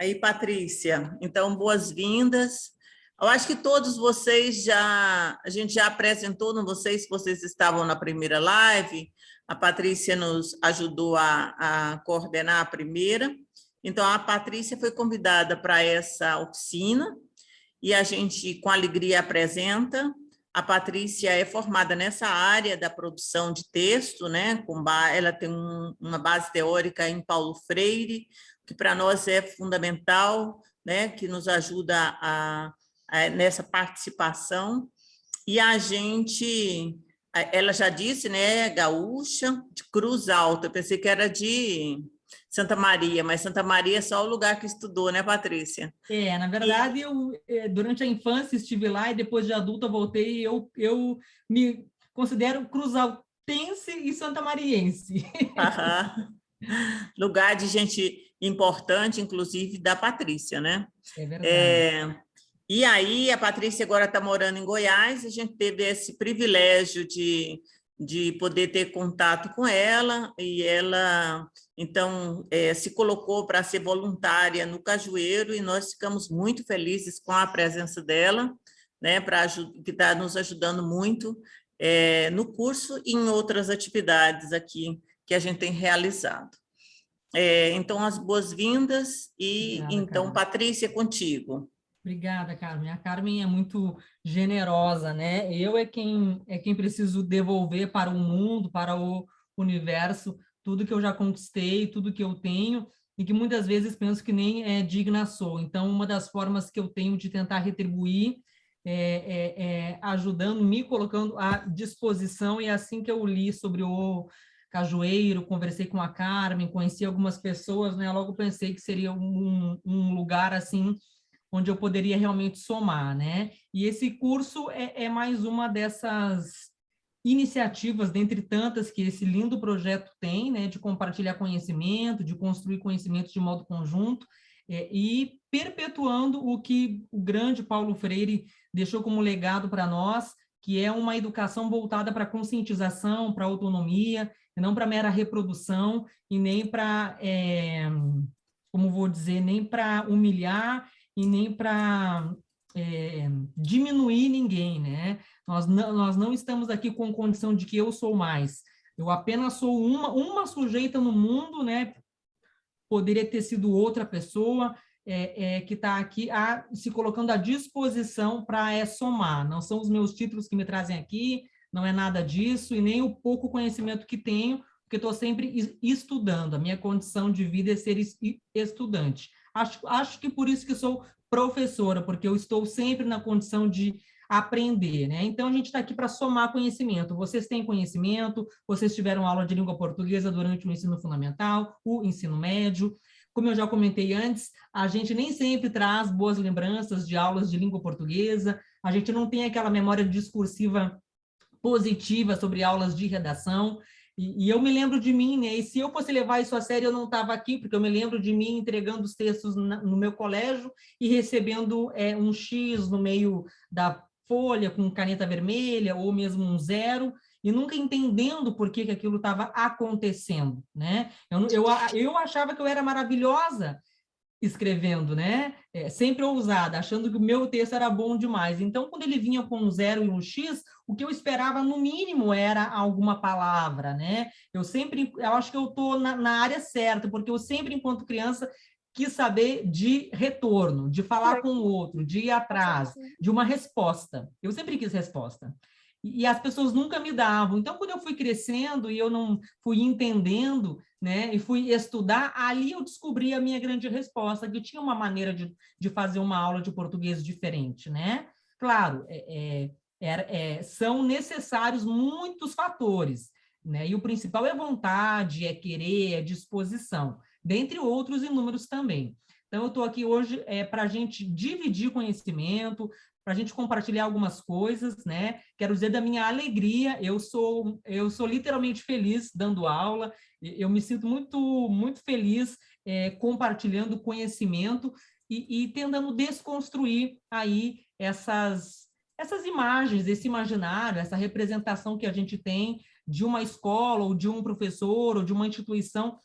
Aí, Patrícia, então, boas-vindas. Eu acho que todos vocês a gente já apresentou, não sei se vocês estavam na primeira live, a Patrícia nos ajudou a coordenar a primeira. Então, a Patrícia foi convidada para essa oficina e a gente, com alegria, apresenta. A Patrícia é formada nessa área da produção de texto, né? Ela tem uma base teórica em Paulo Freire, que para nós é fundamental, né? Que nos ajuda nessa participação. E a gente, ela já disse, né? Gaúcha, de Cruz Alta. Eu pensei que era de Santa Maria, mas Santa Maria é só o lugar que estudou, né, Patrícia? Na verdade, eu durante a infância estive lá e depois de adulta voltei. Eu me considero cruzaltense e santamariense. Aham. Lugar de gente importante, inclusive da Patrícia, né? É verdade. É, e aí, a Patrícia agora está morando em Goiás, a gente teve esse privilégio de poder ter contato com ela, e ela, então, se colocou para ser voluntária no Cajueiro, e nós ficamos muito felizes com a presença dela, né, que está nos ajudando muito no curso e em outras atividades aqui que a gente tem realizado. Então, as boas-vindas, e Obrigada, então, Carmen. Patrícia, contigo. Obrigada, Carmen. A Carmen é muito generosa, né? Eu é quem preciso devolver para o mundo, para o universo, tudo que eu já conquistei, tudo que eu tenho, e que muitas vezes penso que nem digna sou. Então, uma das formas que eu tenho de tentar retribuir é ajudando, me colocando à disposição, e é assim que eu li sobre o Cajueiro, conversei com a Carmen, conheci algumas pessoas, né? Logo pensei que seria um lugar assim onde eu poderia realmente somar, né? E esse curso é mais uma dessas iniciativas, dentre tantas, que esse lindo projeto tem, né? De compartilhar conhecimento, de construir conhecimento de modo conjunto, e perpetuando o que o grande Paulo Freire deixou como legado para nós, que é uma educação voltada para conscientização, para autonomia, e não para mera reprodução, e nem para, como vou dizer, nem para humilhar e nem para diminuir ninguém, né? Nós não estamos aqui com condição de que eu sou mais. Eu apenas sou uma sujeita no mundo, né? Poderia ter sido outra pessoa que está aqui se colocando à disposição para somar. Não são os meus títulos que me trazem aqui, não é nada disso, e nem o pouco conhecimento que tenho, porque estou sempre estudando. A minha condição de vida é ser estudante. Acho que por isso que sou professora, porque eu estou sempre na condição de aprender, né? Então, a gente está aqui para somar conhecimento. Vocês têm conhecimento, vocês tiveram aula de língua portuguesa durante o ensino fundamental, o ensino médio. Como eu já comentei antes, a gente nem sempre traz boas lembranças de aulas de língua portuguesa, a gente não tem aquela memória discursiva positiva sobre aulas de redação, e eu me lembro de mim, né? E se eu fosse levar isso a sério, eu não estava aqui, porque eu me lembro de mim entregando os textos no meu colégio e recebendo um X no meio da folha com caneta vermelha, ou mesmo um zero, e nunca entendendo por que aquilo estava acontecendo, né? Eu achava que eu era maravilhosa escrevendo, né? Sempre ousada, achando que o meu texto era bom demais. Então, quando ele vinha com um zero e um X, o que eu esperava, no mínimo, era alguma palavra, né? Eu acho que eu estou na área certa, porque eu sempre, enquanto criança, quis saber de retorno, de falar com o outro, de ir atrás, de uma resposta. Eu sempre quis resposta. E as pessoas nunca me davam. Então, quando eu fui crescendo e eu não fui entendendo, né, e fui estudar, ali eu descobri a minha grande resposta, que tinha uma maneira de fazer uma aula de português diferente, né? Claro, são necessários muitos fatores, né? E o principal é vontade, é querer, é disposição, dentre outros inúmeros também. Então, eu estou aqui hoje para a gente dividir conhecimento, para a gente compartilhar algumas coisas, né? Quero dizer da minha alegria, eu sou literalmente feliz dando aula, eu me sinto muito feliz compartilhando conhecimento e tentando desconstruir aí essas imagens, esse imaginário, essa representação que a gente tem de uma escola, ou de um professor, ou de uma instituição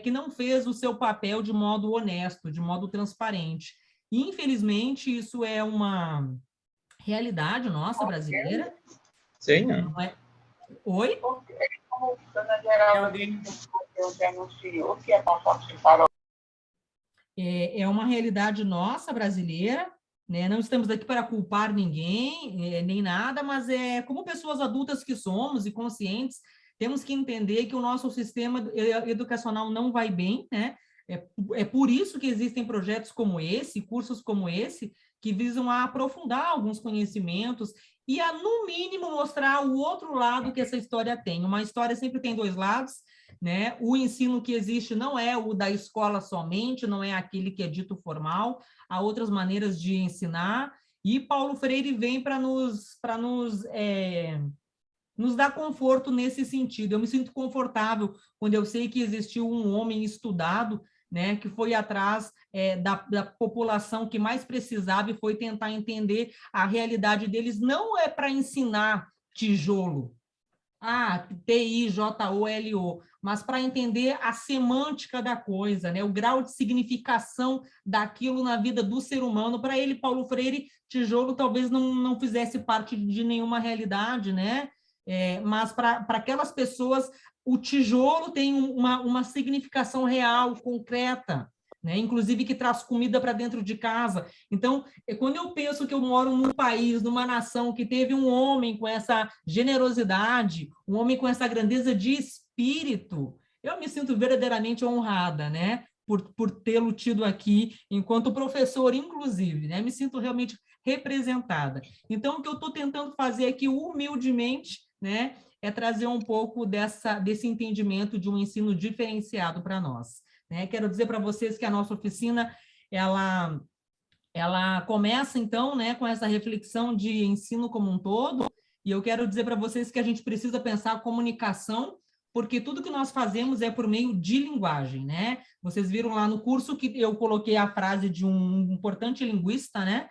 que não fez o seu papel de modo honesto, de modo transparente. E, infelizmente, isso é uma realidade nossa brasileira. Sim. Não é... Oi? É uma realidade nossa brasileira, né? Não estamos aqui para culpar ninguém, nem nada, mas como pessoas adultas que somos e conscientes, temos que entender que o nosso sistema educacional não vai bem, né? É por isso que existem projetos como esse, cursos como esse, que visam a aprofundar alguns conhecimentos e a, no mínimo, mostrar o outro lado que essa história tem. Uma história sempre tem dois lados, né? O ensino que existe não é o da escola somente, não é aquele que é dito formal, há outras maneiras de ensinar, e Paulo Freire vem para nos dar conforto nesse sentido. Eu me sinto confortável quando eu sei que existiu um homem estudado, né, que foi atrás da população que mais precisava e foi tentar entender a realidade deles. Não é para ensinar tijolo, TIJOLO, mas para entender a semântica da coisa, né? O grau de significação daquilo na vida do ser humano. Para ele, Paulo Freire, tijolo talvez não fizesse parte de nenhuma realidade, né? Mas para aquelas pessoas, o tijolo tem uma significação real, concreta, né? Inclusive que traz comida para dentro de casa. Então, quando eu penso que eu moro num país, numa nação que teve um homem com essa generosidade, um homem com essa grandeza de espírito, eu me sinto verdadeiramente honrada, né? Por tê-lo tido aqui enquanto professor, inclusive, né? Me sinto realmente representada. Então, o que eu estou tentando fazer aqui, humildemente, né, é trazer um pouco desse entendimento de um ensino diferenciado para nós. Né? Quero dizer para vocês que a nossa oficina, ela começa, então, né, com essa reflexão de ensino como um todo, e eu quero dizer para vocês que a gente precisa pensar a comunicação, porque tudo que nós fazemos é por meio de linguagem, né? Vocês viram lá no curso que eu coloquei a frase de um importante linguista, né?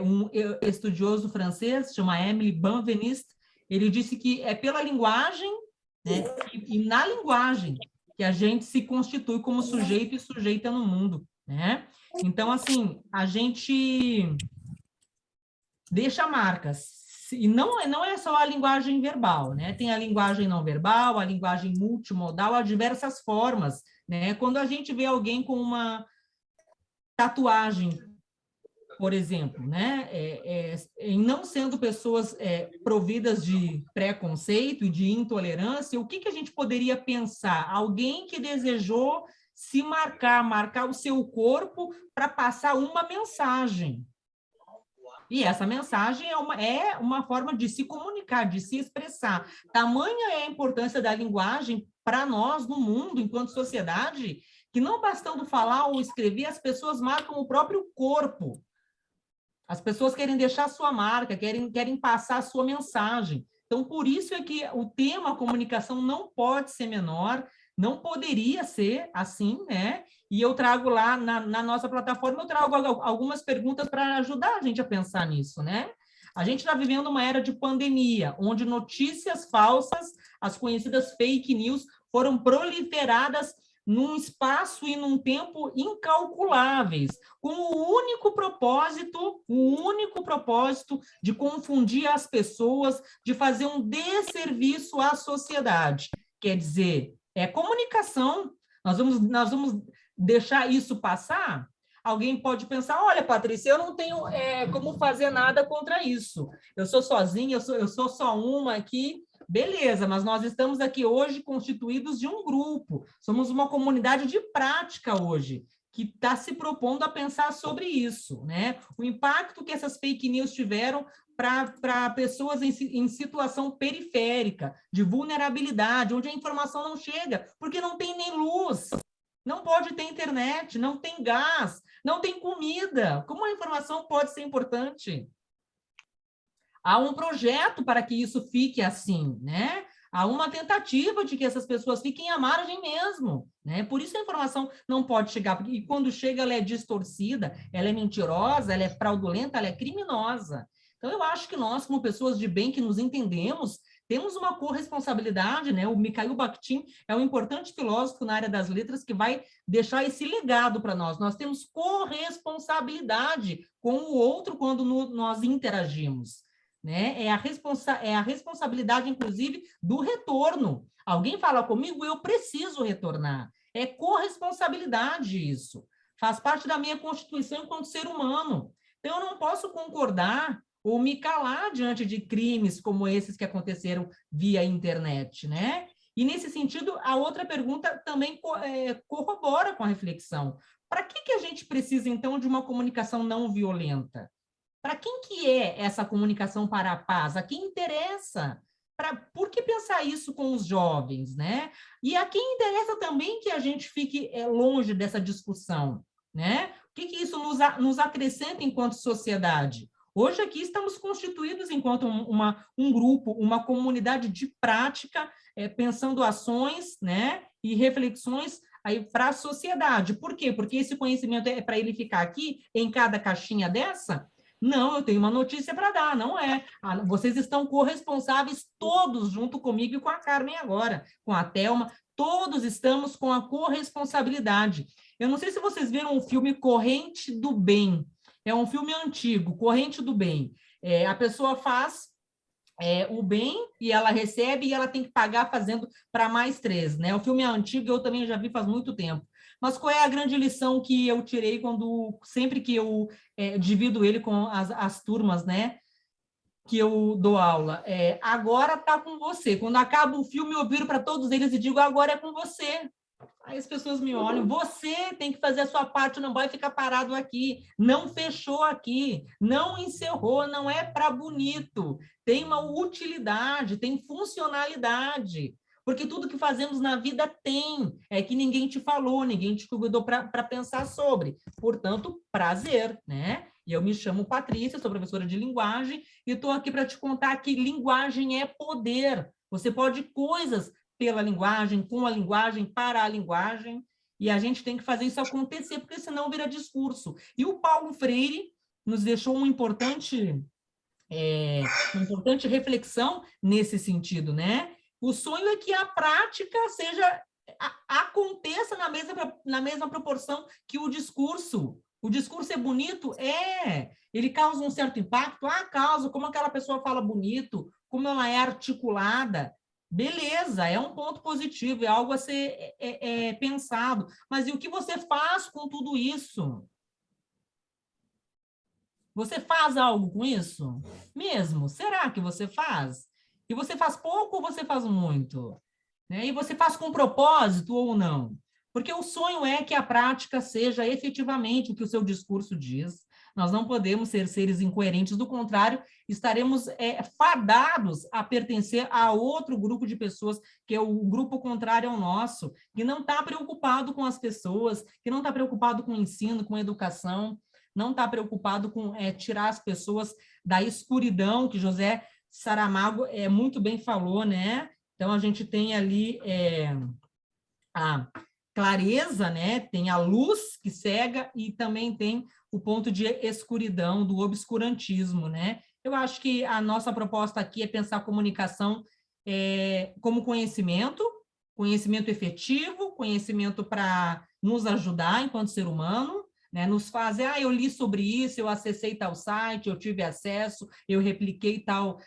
Um estudioso francês, chama Émile Benveniste. Ele disse que é pela linguagem, né, e na linguagem que a gente se constitui como sujeito e sujeita no mundo, né? Então, assim, a gente deixa marcas. E não é só a linguagem verbal, né? Tem a linguagem não verbal, a linguagem multimodal, há diversas formas, né? Quando a gente vê alguém com uma tatuagem, por exemplo, né? Em não sendo pessoas providas de preconceito e de intolerância, o que a gente poderia pensar? Alguém que desejou se marcar o seu corpo para passar uma mensagem. E essa mensagem é uma forma de se comunicar, de se expressar. Tamanha é a importância da linguagem para nós no mundo, enquanto sociedade, que não bastando falar ou escrever, as pessoas marcam o próprio corpo. As pessoas querem deixar a sua marca, querem passar a sua mensagem. Então, por isso é que o tema comunicação não pode ser menor, não poderia ser assim, né? E eu trago lá na nossa plataforma, eu trago algumas perguntas para ajudar a gente a pensar nisso, né? A gente está vivendo uma era de pandemia, onde notícias falsas, as conhecidas fake news, foram proliferadas num espaço e num tempo incalculáveis, com o único propósito de confundir as pessoas, de fazer um desserviço à sociedade. Quer dizer, é comunicação. Nós vamos deixar isso passar? Alguém pode pensar, olha, Patrícia, eu não tenho como fazer nada contra isso. Eu sou sozinha, eu sou só uma aqui. Beleza, mas nós estamos aqui hoje constituídos de um grupo. Somos uma comunidade de prática hoje, que está se propondo a pensar sobre isso, né? O impacto que essas fake news tiveram para pessoas em situação periférica, de vulnerabilidade, onde a informação não chega, porque não tem nem luz, não pode ter internet, não tem gás, não tem comida. Como a informação pode ser importante? Há um projeto para que isso fique assim, né? Há uma tentativa de que essas pessoas fiquem à margem mesmo, né? Por isso a informação não pode chegar, porque quando chega ela é distorcida, ela é mentirosa, ela é fraudulenta, ela é criminosa. Então eu acho que nós, como pessoas de bem que nos entendemos, temos uma corresponsabilidade, né? O Mikhail Bakhtin é um importante filósofo na área das letras que vai deixar esse legado para nós. Nós temos corresponsabilidade com o outro quando nós interagimos, né? É a responsabilidade, inclusive, do retorno. Alguém fala comigo, eu preciso retornar. É corresponsabilidade isso. Faz parte da minha constituição enquanto ser humano. Então, eu não posso concordar ou me calar diante de crimes como esses que aconteceram via internet, né? E, nesse sentido, a outra pergunta também corrobora com a reflexão. Para que a gente precisa, então, de uma comunicação não violenta? Para quem que é essa comunicação para a paz? A quem interessa? Por que pensar isso com os jovens, né? E a quem interessa também que a gente fique longe dessa discussão, né? O que isso nos acrescenta enquanto sociedade? Hoje aqui estamos constituídos enquanto um grupo, uma comunidade de prática, pensando ações, né? E reflexões aí para a sociedade. Por quê? Porque esse conhecimento é para ele ficar aqui, em cada caixinha dessa? Não, eu tenho uma notícia para dar, não é. Vocês estão corresponsáveis todos junto comigo e com a Carmen agora, com a Thelma, todos estamos com a corresponsabilidade. Eu não sei se vocês viram o filme Corrente do Bem, é um filme antigo, Corrente do Bem. A pessoa faz o bem e ela recebe e ela tem que pagar fazendo para mais 3, né? O filme é antigo, eu também já vi faz muito tempo. Mas qual é a grande lição que eu tirei sempre que eu divido ele com as turmas, né? Que eu dou aula? Agora está com você. Quando acaba o filme, eu viro para todos eles e digo, agora é com você. Aí as pessoas me olham, você tem que fazer a sua parte, não vai ficar parado aqui, não fechou aqui, não encerrou, não é para bonito, tem uma utilidade, tem funcionalidade, porque tudo que fazemos na vida tem, é que ninguém te falou, ninguém te convidou para pensar sobre, portanto, prazer, né? E eu me chamo Patrícia, sou professora de linguagem e estou aqui para te contar que linguagem é poder, você pode coisas pela linguagem, com a linguagem, para a linguagem, e a gente tem que fazer isso acontecer, porque senão vira discurso. E o Paulo Freire nos deixou uma importante reflexão nesse sentido, né? O sonho é que a prática aconteça na mesma proporção que o discurso. O discurso é bonito? Ele causa um certo impacto? Causa. Como aquela pessoa fala bonito, como ela é articulada. Beleza, é um ponto positivo, é algo a ser pensado. Mas e o que você faz com tudo isso? Você faz algo com isso? Mesmo? Será que você faz? E você faz pouco ou você faz muito? Né? E você faz com propósito ou não? Porque o sonho é que a prática seja efetivamente o que o seu discurso diz. Nós não podemos ser seres incoerentes, do contrário, estaremos fadados a pertencer a outro grupo de pessoas, que é o grupo contrário ao nosso, que não está preocupado com as pessoas, que não está preocupado com o ensino, com a educação, não está preocupado com tirar as pessoas da escuridão, que José Saramago muito bem falou, né? Então, a gente tem ali a clareza, né? Tem a luz que cega e também tem o ponto de escuridão, do obscurantismo, né? Eu acho que a nossa proposta aqui é pensar a comunicação como conhecimento efetivo, conhecimento para nos ajudar enquanto ser humano, né? Nos fazer, eu li sobre isso, eu acessei tal site, eu tive acesso, eu repliquei tal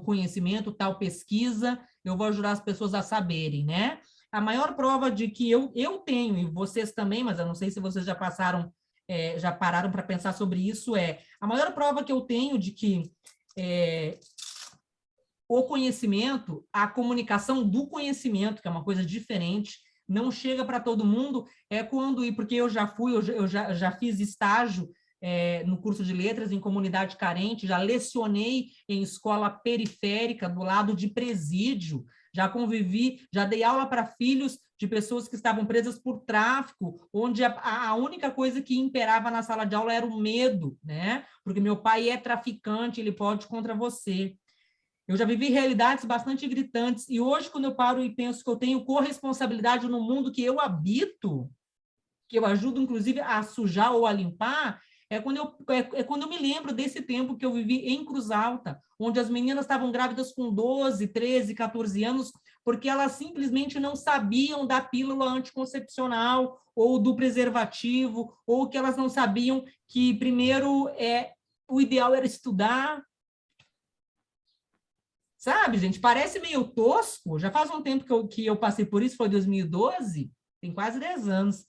conhecimento, tal pesquisa, eu vou ajudar as pessoas a saberem, né? A maior prova de que eu tenho, e vocês também, mas eu não sei se vocês já pararam para pensar sobre isso, a maior prova que eu tenho de que o conhecimento, a comunicação do conhecimento, que é uma coisa diferente, não chega para todo mundo, porque eu já fiz estágio no curso de letras em comunidade carente, já lecionei em escola periférica, do lado de presídio, já convivi, já dei aula para filhos de pessoas que estavam presas por tráfico, onde a única coisa que imperava na sala de aula era o medo, né? Porque meu pai é traficante, ele pode contra você. Eu já vivi realidades bastante gritantes, e hoje, quando eu paro e penso que eu tenho corresponsabilidade no mundo que eu habito, que eu ajudo, inclusive, a sujar ou a limpar, É quando eu me lembro desse tempo que eu vivi em Cruz Alta, onde as meninas estavam grávidas com 12, 13, 14 anos, porque elas simplesmente não sabiam da pílula anticoncepcional ou do preservativo, ou que elas não sabiam que primeiro o ideal era estudar. Sabe, gente? Parece meio tosco. Já faz um tempo que eu passei por isso, foi 2012, tem quase 10 anos.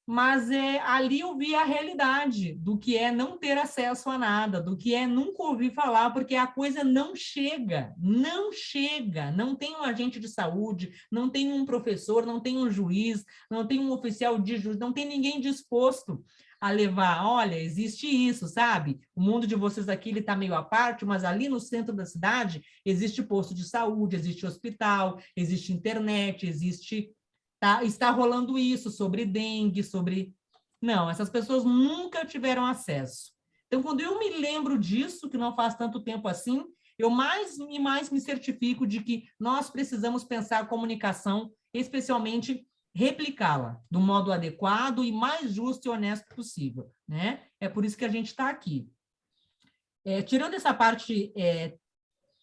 Mas ali eu vi a realidade do que é não ter acesso a nada, do que é nunca ouvir falar, porque a coisa não chega, não chega. Não tem um agente de saúde, não tem um professor, não tem um juiz, não tem um oficial de justiça, não tem ninguém disposto a levar. Olha, existe isso, sabe? O mundo de vocês aqui ele está meio à parte, mas ali no centro da cidade existe posto de saúde, existe hospital, existe internet, existe. Tá, está rolando isso sobre dengue, sobre. Não, essas pessoas nunca tiveram acesso. Então, quando eu me lembro disso, que não faz tanto tempo assim, eu mais e mais me certifico de que nós precisamos pensar a comunicação, especialmente replicá-la do modo adequado e mais justo e honesto possível, né? É por isso que a gente está aqui. Tirando essa parte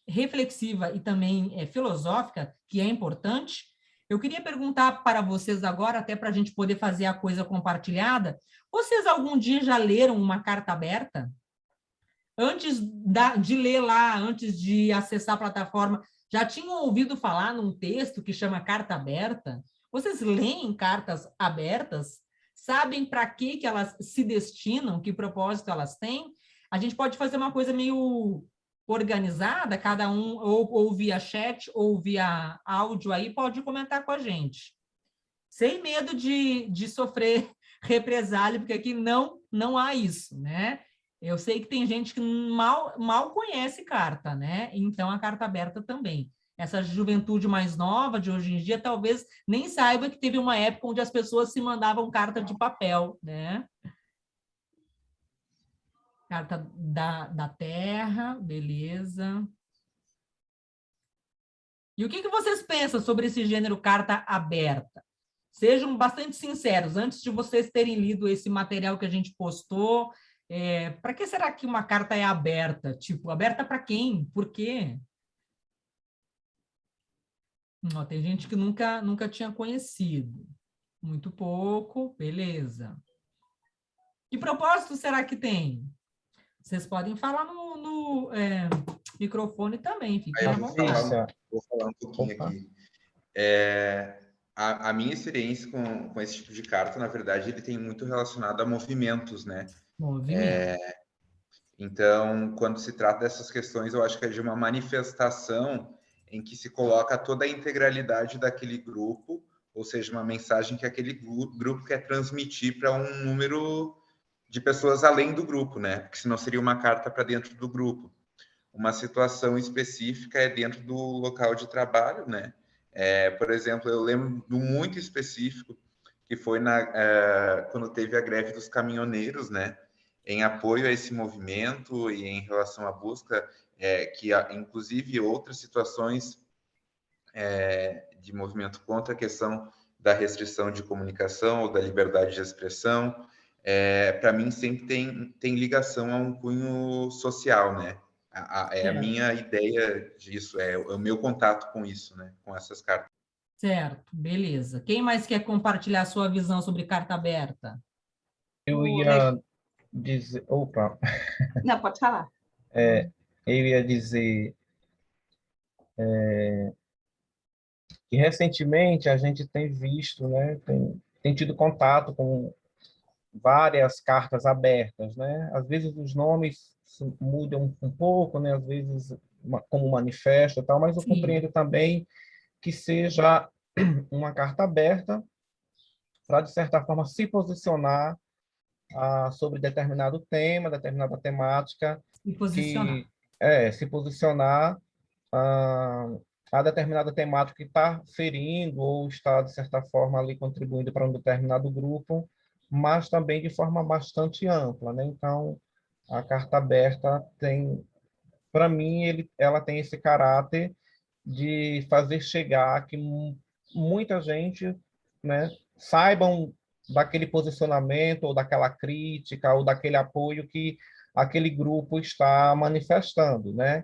reflexiva e também filosófica, que é importante, eu queria perguntar para vocês agora, até para a gente poder fazer a coisa compartilhada, vocês algum dia já leram uma carta aberta? Antes de ler lá, antes de acessar a plataforma, já tinham ouvido falar num texto que chama Carta Aberta? Vocês leem cartas abertas? Sabem para que elas se destinam? Que propósito elas têm? A gente pode fazer uma coisa meio organizada, cada um, ou via chat, ou via áudio aí, pode comentar com a gente. Sem medo de sofrer represália, porque aqui não há isso, né? Eu sei que tem gente que mal conhece carta, né? Então, a carta aberta também. Essa juventude mais nova de hoje em dia talvez nem saiba que teve uma época onde as pessoas se mandavam carta de papel, né? Carta da terra, beleza. E o que vocês pensam sobre esse gênero carta aberta? Sejam bastante sinceros, antes de vocês terem lido esse material que a gente postou, para que será que uma carta é aberta? Tipo, aberta para quem? Por quê? Tem gente que nunca tinha conhecido. Muito pouco, beleza. Que propósito será que tem? Vocês podem falar no microfone também, fiquem à vontade. Vou falar um pouquinho aqui. A minha experiência com esse tipo de carta, na verdade, ele tem muito relacionado a movimentos, né? Então, quando se trata dessas questões, eu acho que é de uma manifestação em que se coloca toda a integralidade daquele grupo, ou seja, uma mensagem que aquele grupo quer transmitir para um número de pessoas além do grupo, né? Porque senão seria uma carta para dentro do grupo. Uma situação específica é dentro do local de trabalho, né? Por exemplo, eu lembro do muito específico que foi quando teve a greve dos caminhoneiros, né? Em apoio a esse movimento e em relação à busca, inclusive outras situações de movimento contra a questão da restrição de comunicação ou da liberdade de expressão, para mim sempre tem ligação a um cunho social, né? A minha ideia disso, o meu contato com isso, né? Com essas cartas. Certo, beleza. Quem mais quer compartilhar a sua visão sobre carta aberta? Eu ia dizer... Opa! Não, pode falar. Eu ia dizer que recentemente a gente tem visto, né? Tem tido contato com várias cartas abertas, né? Às vezes os nomes mudam um pouco, né? Às vezes como manifesto e tal, mas eu compreendo também que seja uma carta aberta para, de certa forma, se posicionar sobre determinado tema, determinada temática, se posicionar a determinada temática que está ferindo ou está, de certa forma, ali contribuindo para um determinado grupo, mas também de forma bastante ampla, né? Então, a carta aberta tem, para mim, ela tem esse caráter de fazer chegar que muita gente, né, saibam daquele posicionamento, ou daquela crítica, ou daquele apoio que aquele grupo está manifestando, né?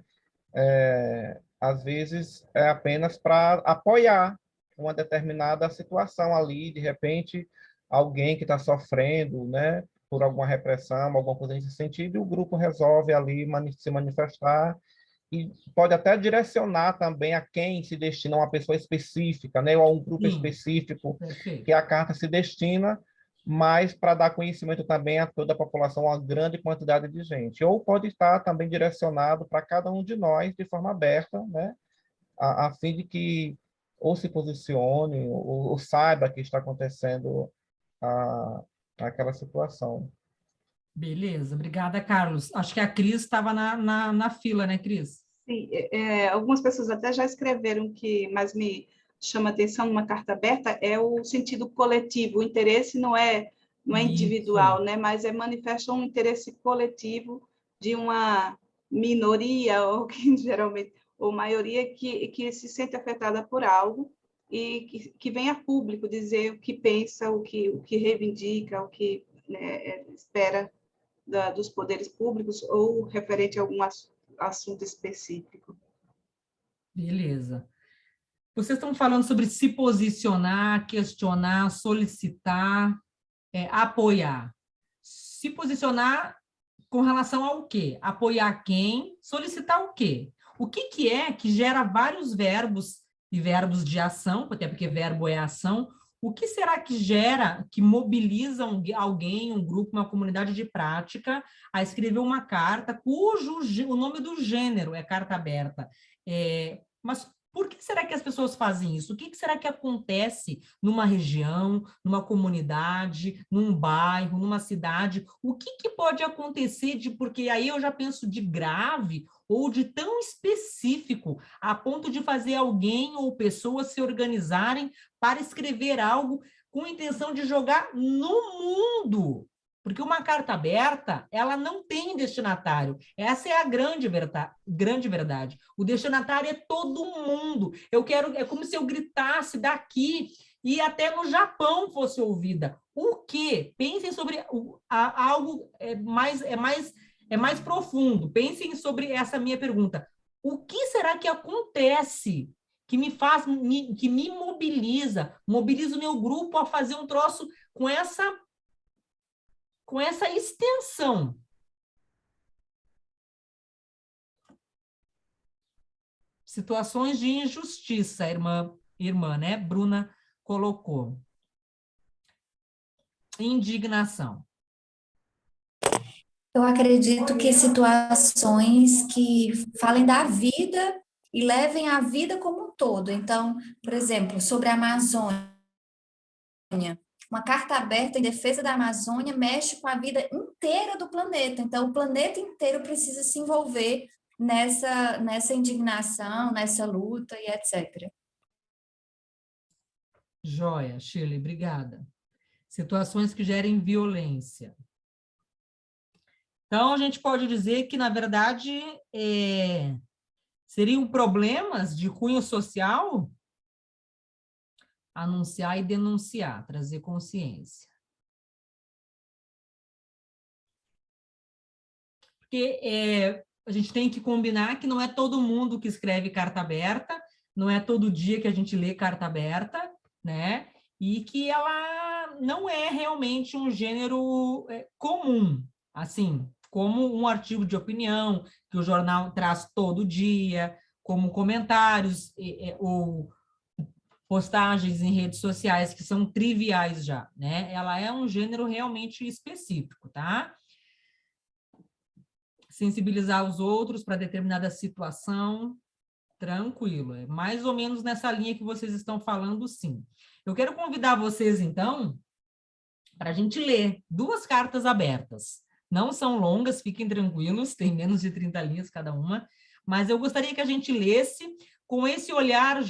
Às vezes é apenas para apoiar uma determinada situação ali, de repente, alguém que está sofrendo, né, por alguma repressão, alguma coisa nesse sentido, e o grupo resolve ali se manifestar, e pode até direcionar também a quem se destina, a uma pessoa específica, né, ou a um grupo Sim, específico perfeito. que a carta se destina, mas para dar conhecimento também a toda a população, a grande quantidade de gente. Ou pode estar também direcionado para cada um de nós de forma aberta, né, a fim de que ou se posicione, ou saiba que está acontecendo aquela situação. Beleza, obrigada, Carlos. Acho que a Cris estava na fila, né, Cris? Sim, algumas pessoas até já escreveram que, mas me chama a atenção numa carta aberta, é o sentido coletivo. O interesse não é individual, né? Mas manifesta um interesse coletivo de uma minoria, ou que geralmente, ou maioria, que se sente afetada por algo e que vem a público dizer o que pensa, o que reivindica, o que, né, espera dos poderes públicos ou referente a algum assunto específico. Beleza. Vocês estão falando sobre se posicionar, questionar, solicitar, apoiar. Se posicionar com relação ao quê? Apoiar quem? Solicitar o quê? O que é que gera vários verbos e verbos de ação, até porque verbo é ação. O que será que gera, que mobiliza alguém, um grupo, uma comunidade de prática a escrever uma carta cujo o nome do gênero é carta aberta? Mas por que será que as pessoas fazem isso? O que será que acontece numa região, numa comunidade, num bairro, numa cidade? O que pode acontecer porque aí eu já penso de grave ou de tão específico a ponto de fazer alguém ou pessoas se organizarem para escrever algo com a intenção de jogar no mundo? Porque uma carta aberta, ela não tem destinatário. Essa é a grande verdade. O destinatário é todo mundo. É como se eu gritasse daqui e até no Japão fosse ouvida. O quê? Pensem sobre algo mais profundo. Pensem sobre essa minha pergunta. O que será que acontece que me mobiliza o meu grupo a fazer um troço com essa extensão? Situações de injustiça, a irmã, né? Bruna colocou. Indignação. Eu acredito que situações que falem da vida e levem a vida como um todo. Então, por exemplo, sobre a Amazônia, uma carta aberta em defesa da Amazônia mexe com a vida inteira do planeta. Então, o planeta inteiro precisa se envolver nessa indignação, nessa luta e etc. Joia, Shirley, obrigada. Situações que gerem violência. Então, a gente pode dizer que, na verdade, seriam problemas de cunho social? Anunciar e denunciar, trazer consciência. Porque a gente tem que combinar que não é todo mundo que escreve carta aberta, não é todo dia que a gente lê carta aberta, né? E que ela não é realmente um gênero comum, assim, como um artigo de opinião que o jornal traz todo dia, como comentários ou postagens em redes sociais que são triviais já, né? Ela é um gênero realmente específico, tá? Sensibilizar os outros para determinada situação, tranquilo. É mais ou menos nessa linha que vocês estão falando, sim. Eu quero convidar vocês, então, para a gente ler 2 cartas abertas. Não são longas, fiquem tranquilos, tem menos de 30 linhas cada uma, mas eu gostaria que a gente lesse com esse olhar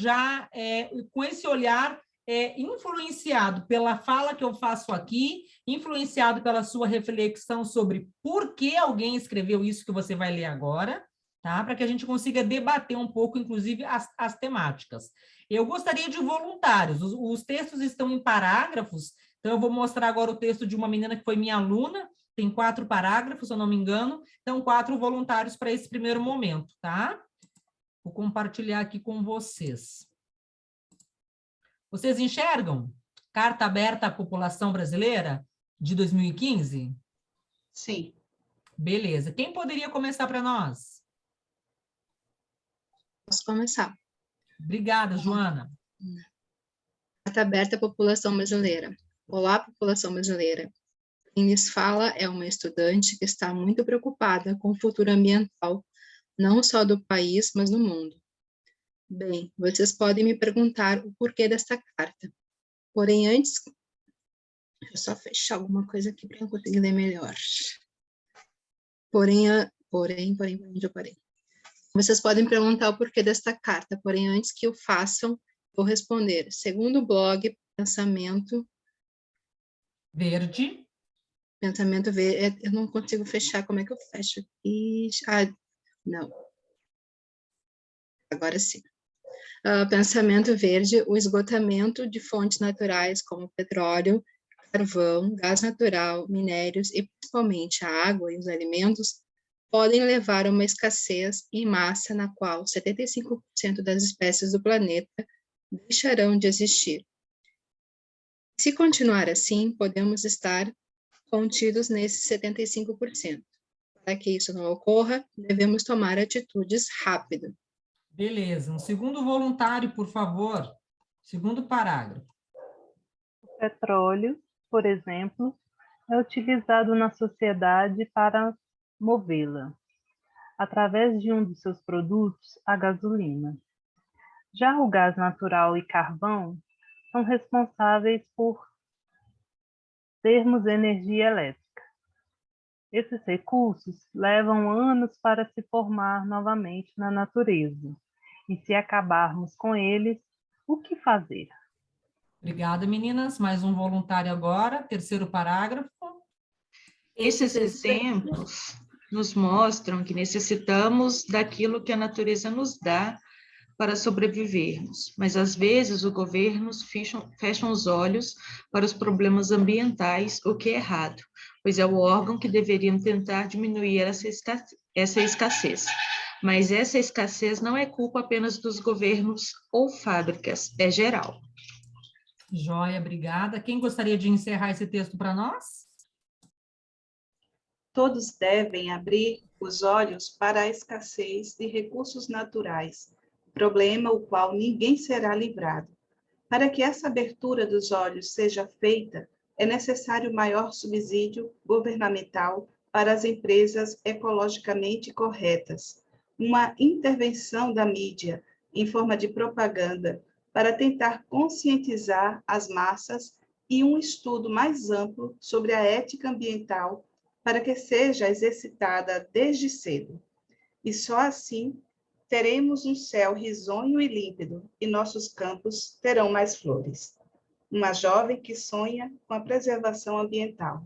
influenciado pela fala que eu faço aqui, influenciado pela sua reflexão sobre por que alguém escreveu isso que você vai ler agora, tá? Para que a gente consiga debater um pouco, inclusive, as temáticas. Eu gostaria de voluntários. Os textos estão em parágrafos Então, eu vou mostrar agora o texto de uma menina que foi minha aluna, tem 4 parágrafos, se eu não me engano, então 4 voluntários para esse primeiro momento, tá? Vou compartilhar aqui com vocês. Vocês enxergam? Carta aberta à população brasileira de 2015? Sim. Beleza. Quem poderia começar para nós? Posso começar. Obrigada, Joana. Carta aberta à população brasileira. Olá, população brasileira. Quem lhes fala é uma estudante que está muito preocupada com o futuro ambiental, não só do país, mas do mundo. Bem, vocês podem me perguntar o porquê desta carta. Porém, antes... Deixa eu só fechar alguma coisa aqui para eu conseguir ler melhor. Porém, vocês podem perguntar o porquê desta carta, porém, antes que o façam, vou responder. Segundo o blog Pensamento Verde. Eu não consigo fechar, como é que eu fecho aqui? Não. Agora sim. Pensamento Verde, o esgotamento de fontes naturais como petróleo, carvão, gás natural, minérios e principalmente a água e os alimentos podem levar a uma escassez em massa na qual 75% das espécies do planeta deixarão de existir. Se continuar assim, podemos estar contidos nesses 75%. Para que isso não ocorra, devemos tomar atitudes rápido. Beleza. Um segundo voluntário, por favor. Segundo parágrafo. O petróleo, por exemplo, é utilizado na sociedade para movê-la, através de um de seus produtos, a gasolina. Já o gás natural e carvão são responsáveis por termos energia elétrica. Esses recursos levam anos para se formar novamente na natureza. E se acabarmos com eles, o que fazer? Obrigada, meninas. Mais um voluntário agora. Terceiro parágrafo. Esses exemplos nos mostram que necessitamos daquilo que a natureza nos dá para sobrevivermos, mas às vezes os governos fecham os olhos para os problemas ambientais, o que é errado, pois é o órgão que deveriam tentar diminuir essa escassez. Mas essa escassez não é culpa apenas dos governos ou fábricas, é geral. Joia, obrigada. Quem gostaria de encerrar esse texto para nós? Todos devem abrir os olhos para a escassez de recursos naturais, problema o qual ninguém será livrado. Para que essa abertura dos olhos seja feita, é necessário maior subsídio governamental para as empresas ecologicamente corretas, uma intervenção da mídia em forma de propaganda para tentar conscientizar as massas e um estudo mais amplo sobre a ética ambiental para que seja exercitada desde cedo. E só assim teremos um céu risonho e límpido e nossos campos terão mais flores. Uma jovem que sonha com a preservação ambiental.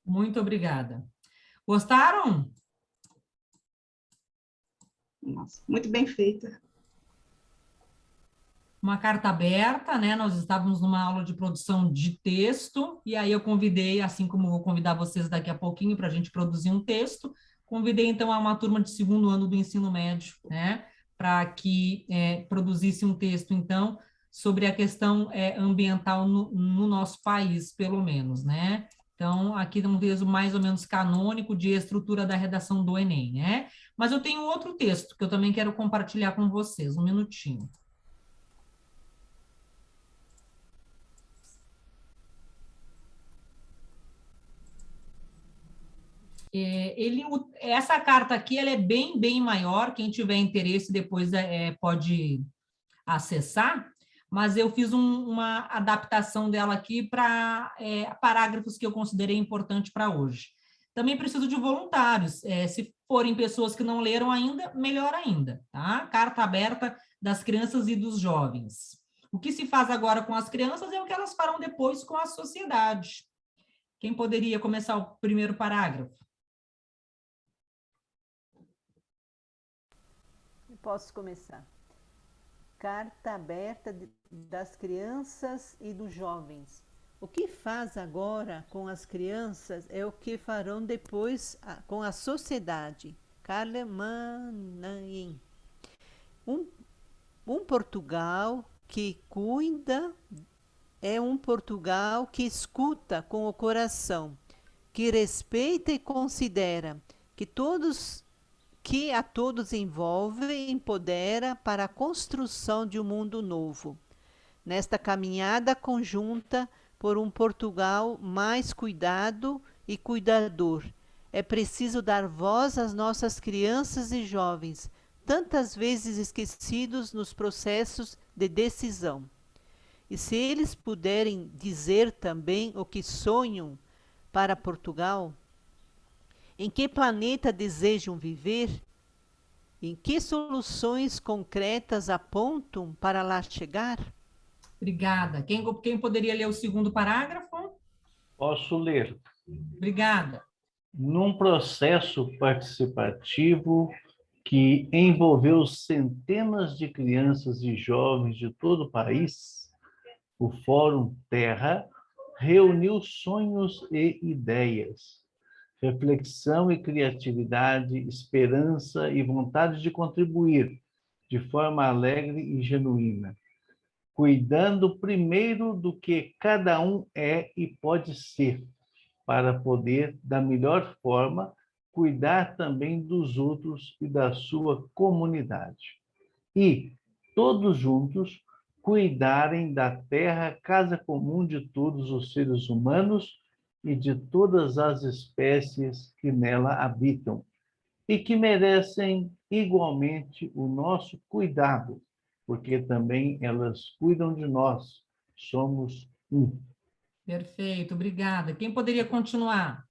Muito obrigada. Gostaram? Nossa, muito bem feita. Uma carta aberta, né? Nós estávamos numa aula de produção de texto, e aí eu convidei, assim como vou convidar vocês daqui a pouquinho para a gente produzir um texto, convidei então a uma turma de segundo ano do ensino médio, né? Para que produzisse um texto, então, sobre a questão ambiental no nosso país, pelo menos, né? Então, aqui é um texto mais ou menos canônico de estrutura da redação do Enem, né? Mas eu tenho outro texto que eu também quero compartilhar com vocês, um minutinho. Essa carta aqui ela é bem maior, quem tiver interesse depois pode acessar, mas eu fiz uma adaptação dela aqui para parágrafos que eu considerei importante para hoje. Também preciso de voluntários, se forem pessoas que não leram ainda, melhor ainda, tá? Carta aberta das crianças e dos jovens. O que se faz agora com as crianças é o que elas farão depois com a sociedade. Quem poderia começar o primeiro parágrafo? Posso começar. Carta aberta das crianças e dos jovens. O que faz agora com as crianças é o que farão depois com a sociedade. Carla Manaim. Um Portugal que cuida é um Portugal que escuta com o coração, que respeita e considera, que a todos envolve e empodera para a construção de um mundo novo. Nesta caminhada conjunta por um Portugal mais cuidado e cuidador, é preciso dar voz às nossas crianças e jovens, tantas vezes esquecidos nos processos de decisão. E se eles puderem dizer também o que sonham para Portugal, em que planeta desejam viver, em que soluções concretas apontam para lá chegar? Obrigada. Quem poderia ler o segundo parágrafo? Posso ler. Obrigada. Num processo participativo que envolveu centenas de crianças e jovens de todo o país, o Fórum Terra reuniu sonhos e ideias, reflexão e criatividade, esperança e vontade de contribuir de forma alegre e genuína, cuidando primeiro do que cada um é e pode ser, para poder, da melhor forma, cuidar também dos outros e da sua comunidade. E, todos juntos, cuidarem da terra, casa comum de todos os seres humanos e de todas as espécies que nela habitam, e que merecem igualmente o nosso cuidado, porque também elas cuidam de nós, somos um. Perfeito, obrigada. Quem poderia continuar?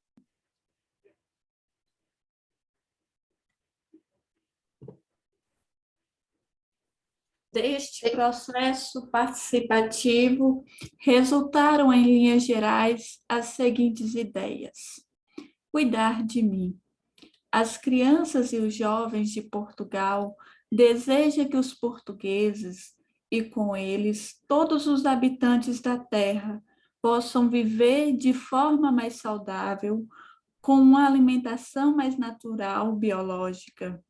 Deste processo participativo, resultaram, em linhas gerais, as seguintes ideias: cuidar de mim. As crianças e os jovens de Portugal desejam que os portugueses, e com eles todos os habitantes da terra, possam viver de forma mais saudável, com uma alimentação mais natural, biológica,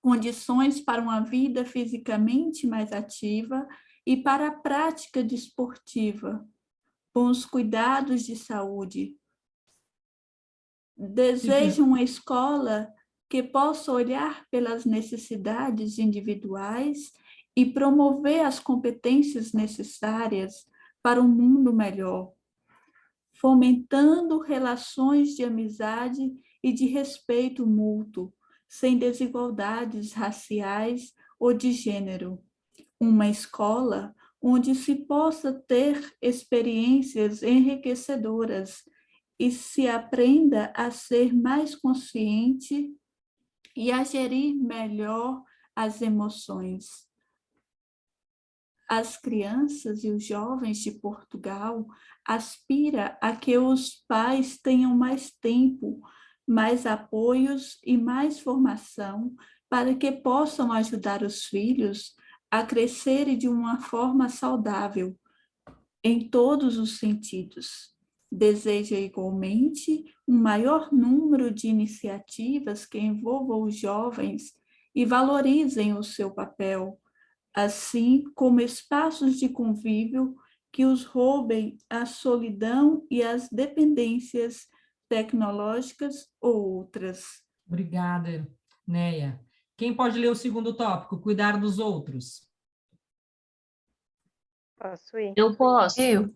condições para uma vida fisicamente mais ativa e para a prática desportiva, bons cuidados de saúde. Desejo uma escola que possa olhar pelas necessidades individuais e promover as competências necessárias para um mundo melhor, fomentando relações de amizade e de respeito mútuo, sem desigualdades raciais ou de gênero. Uma escola onde se possa ter experiências enriquecedoras e se aprenda a ser mais consciente e a gerir melhor as emoções. As crianças e os jovens de Portugal aspiram a que os pais tenham mais tempo, mais apoios e mais formação para que possam ajudar os filhos a crescerem de uma forma saudável, em todos os sentidos. Deseja igualmente um maior número de iniciativas que envolvam os jovens e valorizem o seu papel, assim como espaços de convívio que os roubem a solidão e as dependências tecnológicas ou outras. Obrigada, Neia. Quem pode ler o segundo tópico? Cuidar dos outros. Posso ir? Eu posso. Eu.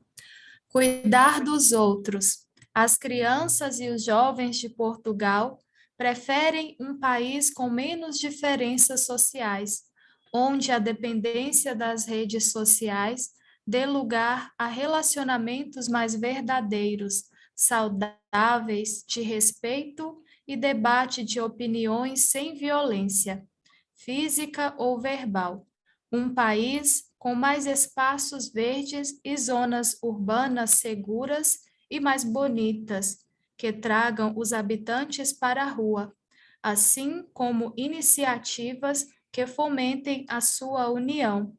Cuidar dos outros. As crianças e os jovens de Portugal preferem um país com menos diferenças sociais, onde a dependência das redes sociais dê lugar a relacionamentos mais verdadeiros, saudáveis, de respeito e debate de opiniões sem violência, física ou verbal. Um país com mais espaços verdes e zonas urbanas seguras e mais bonitas, que tragam os habitantes para a rua, assim como iniciativas que fomentem a sua união.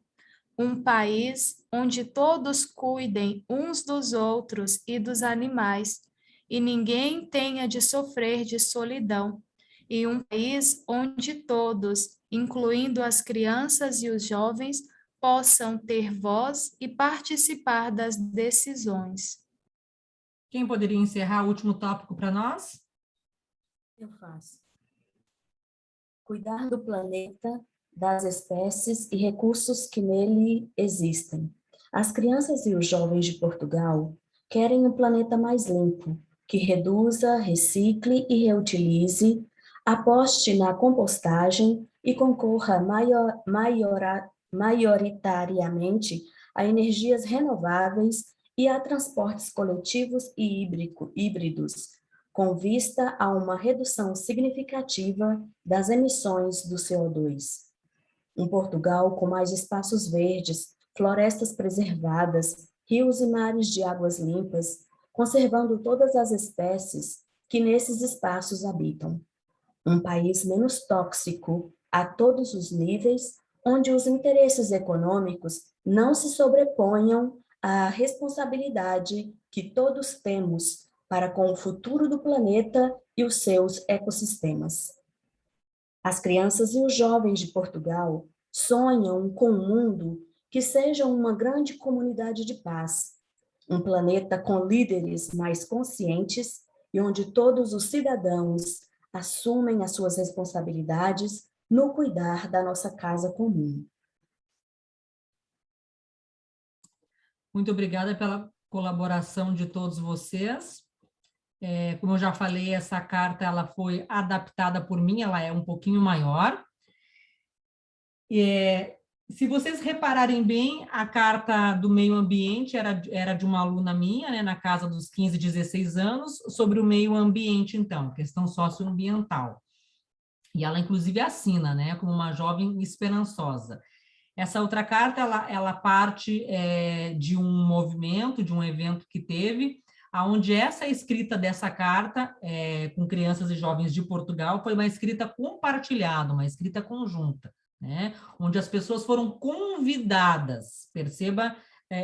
um país onde todos cuidem uns dos outros e dos animais, e ninguém tenha de sofrer de solidão, e um país onde todos, incluindo as crianças e os jovens, possam ter voz e participar das decisões. Quem poderia encerrar o último tópico para nós? Eu faço. Cuidar do planeta, das espécies e recursos que nele existem. As crianças e os jovens de Portugal querem um planeta mais limpo, que reduza, recicle e reutilize, aposte na compostagem e concorra maioritariamente a energias renováveis e a transportes coletivos e híbridos, com vista a uma redução significativa das emissões do CO2. Um Portugal com mais espaços verdes, florestas preservadas, rios e mares de águas limpas, conservando todas as espécies que nesses espaços habitam. Um país menos tóxico a todos os níveis, onde os interesses econômicos não se sobreponham à responsabilidade que todos temos para com o futuro do planeta e os seus ecossistemas. As crianças e os jovens de Portugal sonham com um mundo que seja uma grande comunidade de paz, um planeta com líderes mais conscientes e onde todos os cidadãos assumem as suas responsabilidades no cuidar da nossa casa comum. Muito obrigada pela colaboração de todos vocês. Como eu já falei, essa carta ela foi adaptada por mim, ela é um pouquinho maior. Se vocês repararem bem, a carta do meio ambiente era de uma aluna minha, né, na casa dos 15, 16 anos, sobre o meio ambiente, então, questão socioambiental. E ela, inclusive, assina, né, como uma jovem esperançosa. Essa outra carta, ela parte de um movimento, de um evento que teve, onde essa escrita dessa carta, com crianças e jovens de Portugal, foi uma escrita compartilhada, uma escrita conjunta, né? Onde as pessoas foram convidadas. Perceba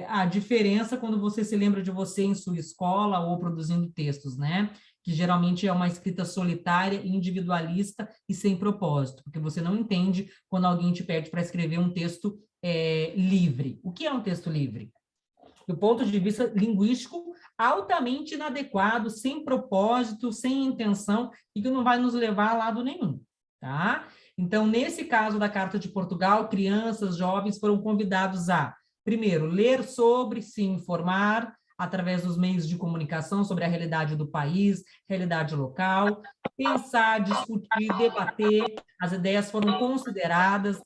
a diferença quando você se lembra de você em sua escola ou produzindo textos, né? Que geralmente é uma escrita solitária, individualista e sem propósito, porque você não entende quando alguém te pede para escrever um texto livre. O que é um texto livre? Do ponto de vista linguístico, altamente inadequado, sem propósito, sem intenção, e que não vai nos levar a lado nenhum, tá? Então, nesse caso da Carta de Portugal, crianças, jovens foram convidados a, primeiro, ler sobre, se informar, através dos meios de comunicação sobre a realidade do país, realidade local, pensar, discutir, debater, as ideias foram consideradas,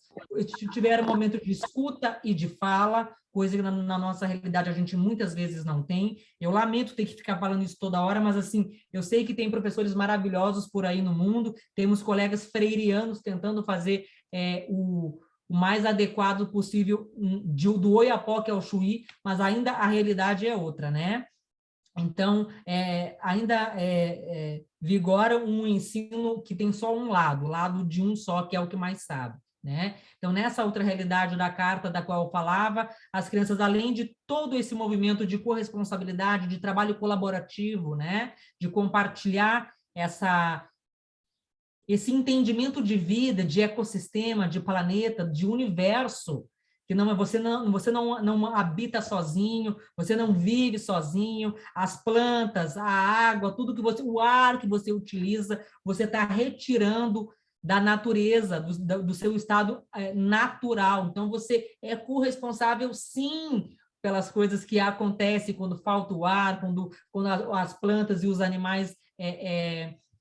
tiveram um momento de escuta e de fala, coisa que na nossa realidade a gente muitas vezes não tem. Eu lamento ter que ficar falando isso toda hora, mas assim, eu sei que tem professores maravilhosos por aí no mundo, temos colegas freirianos tentando fazer o mais adequado possível do Oiapoque ao Chuí, mas ainda a realidade é outra, né? Então, ainda vigora um ensino que tem só um lado, o lado de um só, que é o que mais sabe, né? Então, nessa outra realidade da carta da qual eu falava, as crianças, além de todo esse movimento de corresponsabilidade, de trabalho colaborativo, né? De compartilhar esse entendimento de vida, de ecossistema, de planeta, de universo, que você não habita sozinho, você não vive sozinho, as plantas, a água, o ar que você utiliza, você está retirando da natureza, do seu estado natural. Então, você é corresponsável, sim, pelas coisas que acontecem quando falta o ar, quando as plantas e os animais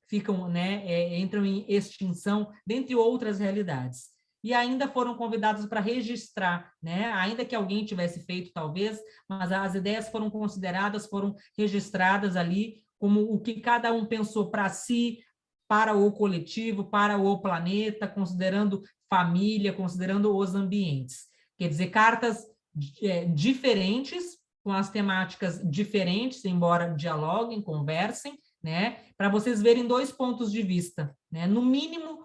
ficam, né, entram em extinção, dentre outras realidades. E ainda foram convidados para registrar, né, ainda que alguém tivesse feito, talvez, mas as ideias foram consideradas, foram registradas ali como o que cada um pensou para si, para o coletivo, para o planeta, considerando família, considerando os ambientes. Quer dizer, cartas diferentes, com as temáticas diferentes, embora dialoguem, conversem, né, para vocês verem dois pontos de vista, né? No mínimo,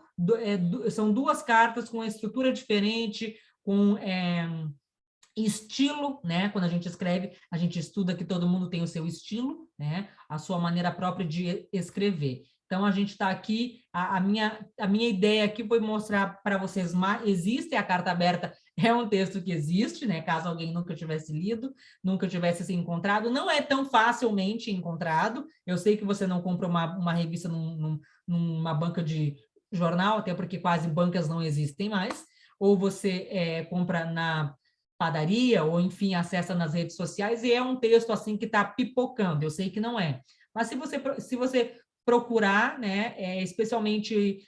são duas cartas com uma estrutura diferente, com estilo, né? Quando a gente escreve, a gente estuda que todo mundo tem o seu estilo, né? A sua maneira própria de escrever. Então, a gente está aqui, a minha ideia aqui foi mostrar para vocês, existe a carta aberta, é um texto que existe, né? Caso alguém nunca tivesse lido, nunca tivesse se encontrado, não é tão facilmente encontrado. Eu sei que você não compra uma revista numa banca de jornal, até porque quase bancas não existem mais, ou você compra na padaria, ou enfim, acessa nas redes sociais, e é um texto assim que está pipocando, eu sei que não é. Mas se você procurar, né, especialmente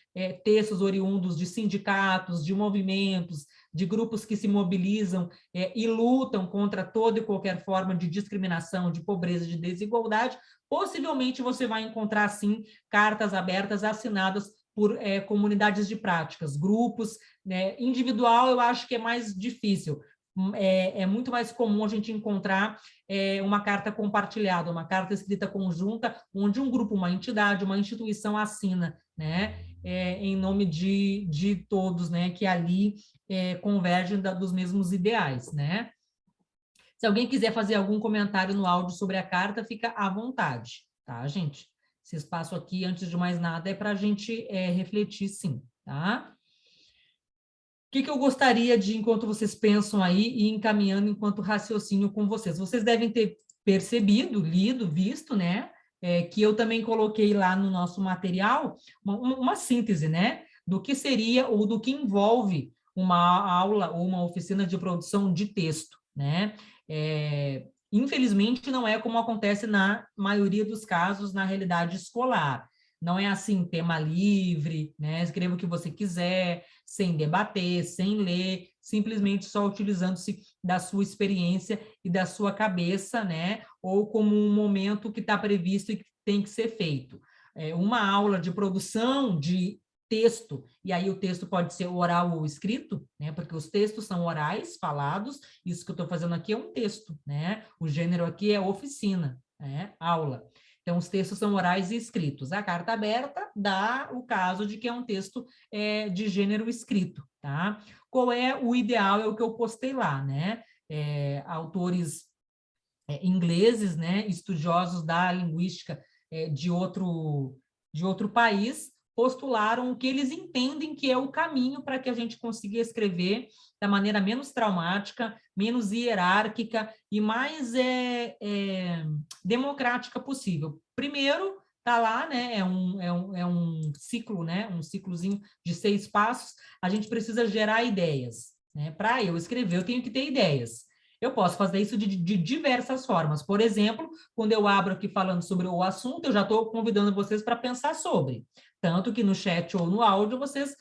textos oriundos de sindicatos, de movimentos, de grupos que se mobilizam e lutam contra toda e qualquer forma de discriminação, de pobreza, de desigualdade, possivelmente você vai encontrar, sim, cartas abertas assinadas por comunidades de práticas, grupos, né? Individual eu acho que é mais difícil, é muito mais comum a gente encontrar uma carta compartilhada, uma carta escrita conjunta, onde um grupo, uma entidade, uma instituição assina, né, em nome de todos, né, que ali convergem dos mesmos ideais, né. Se alguém quiser fazer algum comentário no áudio sobre a carta, fica à vontade, tá, gente? Esse espaço aqui, antes de mais nada, é para a gente refletir, sim, tá? O que eu gostaria de, enquanto vocês pensam aí, ir encaminhando enquanto raciocínio com vocês? Vocês devem ter percebido, lido, visto, né? Que eu também coloquei lá no nosso material uma síntese, né? Do que seria ou do que envolve uma aula ou uma oficina de produção de texto, né? Infelizmente, não é como acontece na maioria dos casos na realidade escolar. Não é assim, tema livre, né? Escreva o que você quiser, sem debater, sem ler, simplesmente só utilizando-se da sua experiência e da sua cabeça, né? Ou como um momento que está previsto e que tem que ser feito. Uma aula de produção de texto, e aí o texto pode ser oral ou escrito, né? Porque os textos são orais, falados, isso que eu estou fazendo aqui é um texto, né? O gênero aqui é oficina, né? Aula. Então, os textos são orais e escritos. A carta aberta dá o caso de que é um texto de gênero escrito, tá? Qual é o ideal? É o que eu postei lá, né? Autores ingleses, né? Estudiosos da linguística de outro país, postularam o que eles entendem que é o caminho para que a gente consiga escrever da maneira menos traumática, menos hierárquica e mais democrática possível. Primeiro, está lá, né? É um ciclo, né? Um ciclozinho de 6 passos. A gente precisa gerar ideias, né? Para eu escrever, eu tenho que ter ideias. Eu posso fazer isso de diversas formas. Por exemplo, quando eu abro aqui falando sobre o assunto, eu já estou convidando vocês para pensar sobre. Tanto que no chat ou no áudio vocês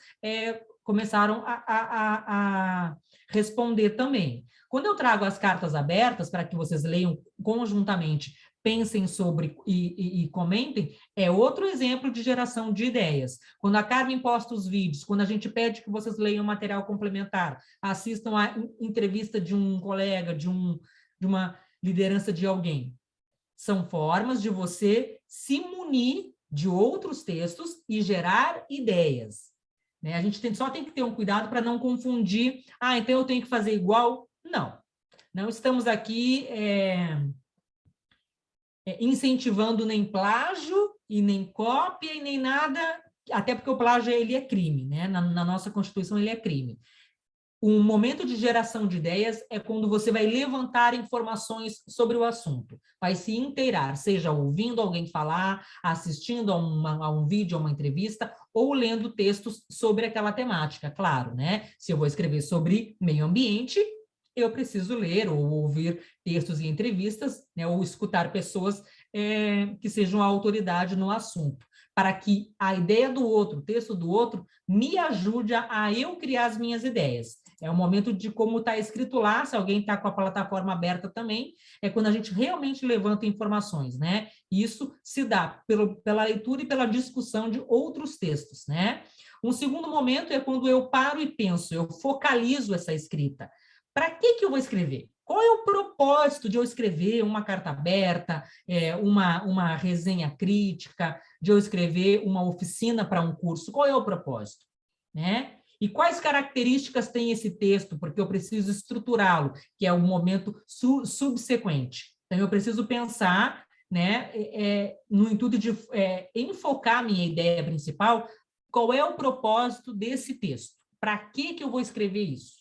começaram a responder também. Quando eu trago as cartas abertas para que vocês leiam conjuntamente, pensem sobre e comentem, é outro exemplo de geração de ideias. Quando a Carmen posta os vídeos, quando a gente pede que vocês leiam material complementar, assistam a entrevista de um colega, de uma liderança de alguém, são formas de você se munir de outros textos e gerar ideias. Né? A gente só tem que ter um cuidado para não confundir, então eu tenho que fazer igual. Não estamos aqui incentivando nem plágio e nem cópia e nem nada, até porque o plágio ele é crime, né? Na nossa Constituição ele é crime. Um momento de geração de ideias é quando você vai levantar informações sobre o assunto, vai se inteirar, seja ouvindo alguém falar, assistindo a um vídeo, a uma entrevista, ou lendo textos sobre aquela temática, claro, né? Se eu vou escrever sobre meio ambiente, eu preciso ler ou ouvir textos e entrevistas, né, ou escutar pessoas que sejam a autoridade no assunto, para que a ideia do outro, o texto do outro, me ajude a eu criar as minhas ideias. É o momento de como está escrito lá, se alguém está com a plataforma aberta também, é quando a gente realmente levanta informações, né? Isso se dá pela leitura e pela discussão de outros textos, né? Um segundo momento é quando eu paro e penso, eu focalizo essa escrita. Para que eu vou escrever? Qual é o propósito de eu escrever uma carta aberta, uma resenha crítica, de eu escrever uma oficina para um curso? Qual é o propósito? Né? E quais características tem esse texto? Porque eu preciso estruturá-lo, que é o momento subsequente. Então, eu preciso pensar, né, no intuito de enfocar a minha ideia principal, qual é o propósito desse texto? Para que eu vou escrever isso?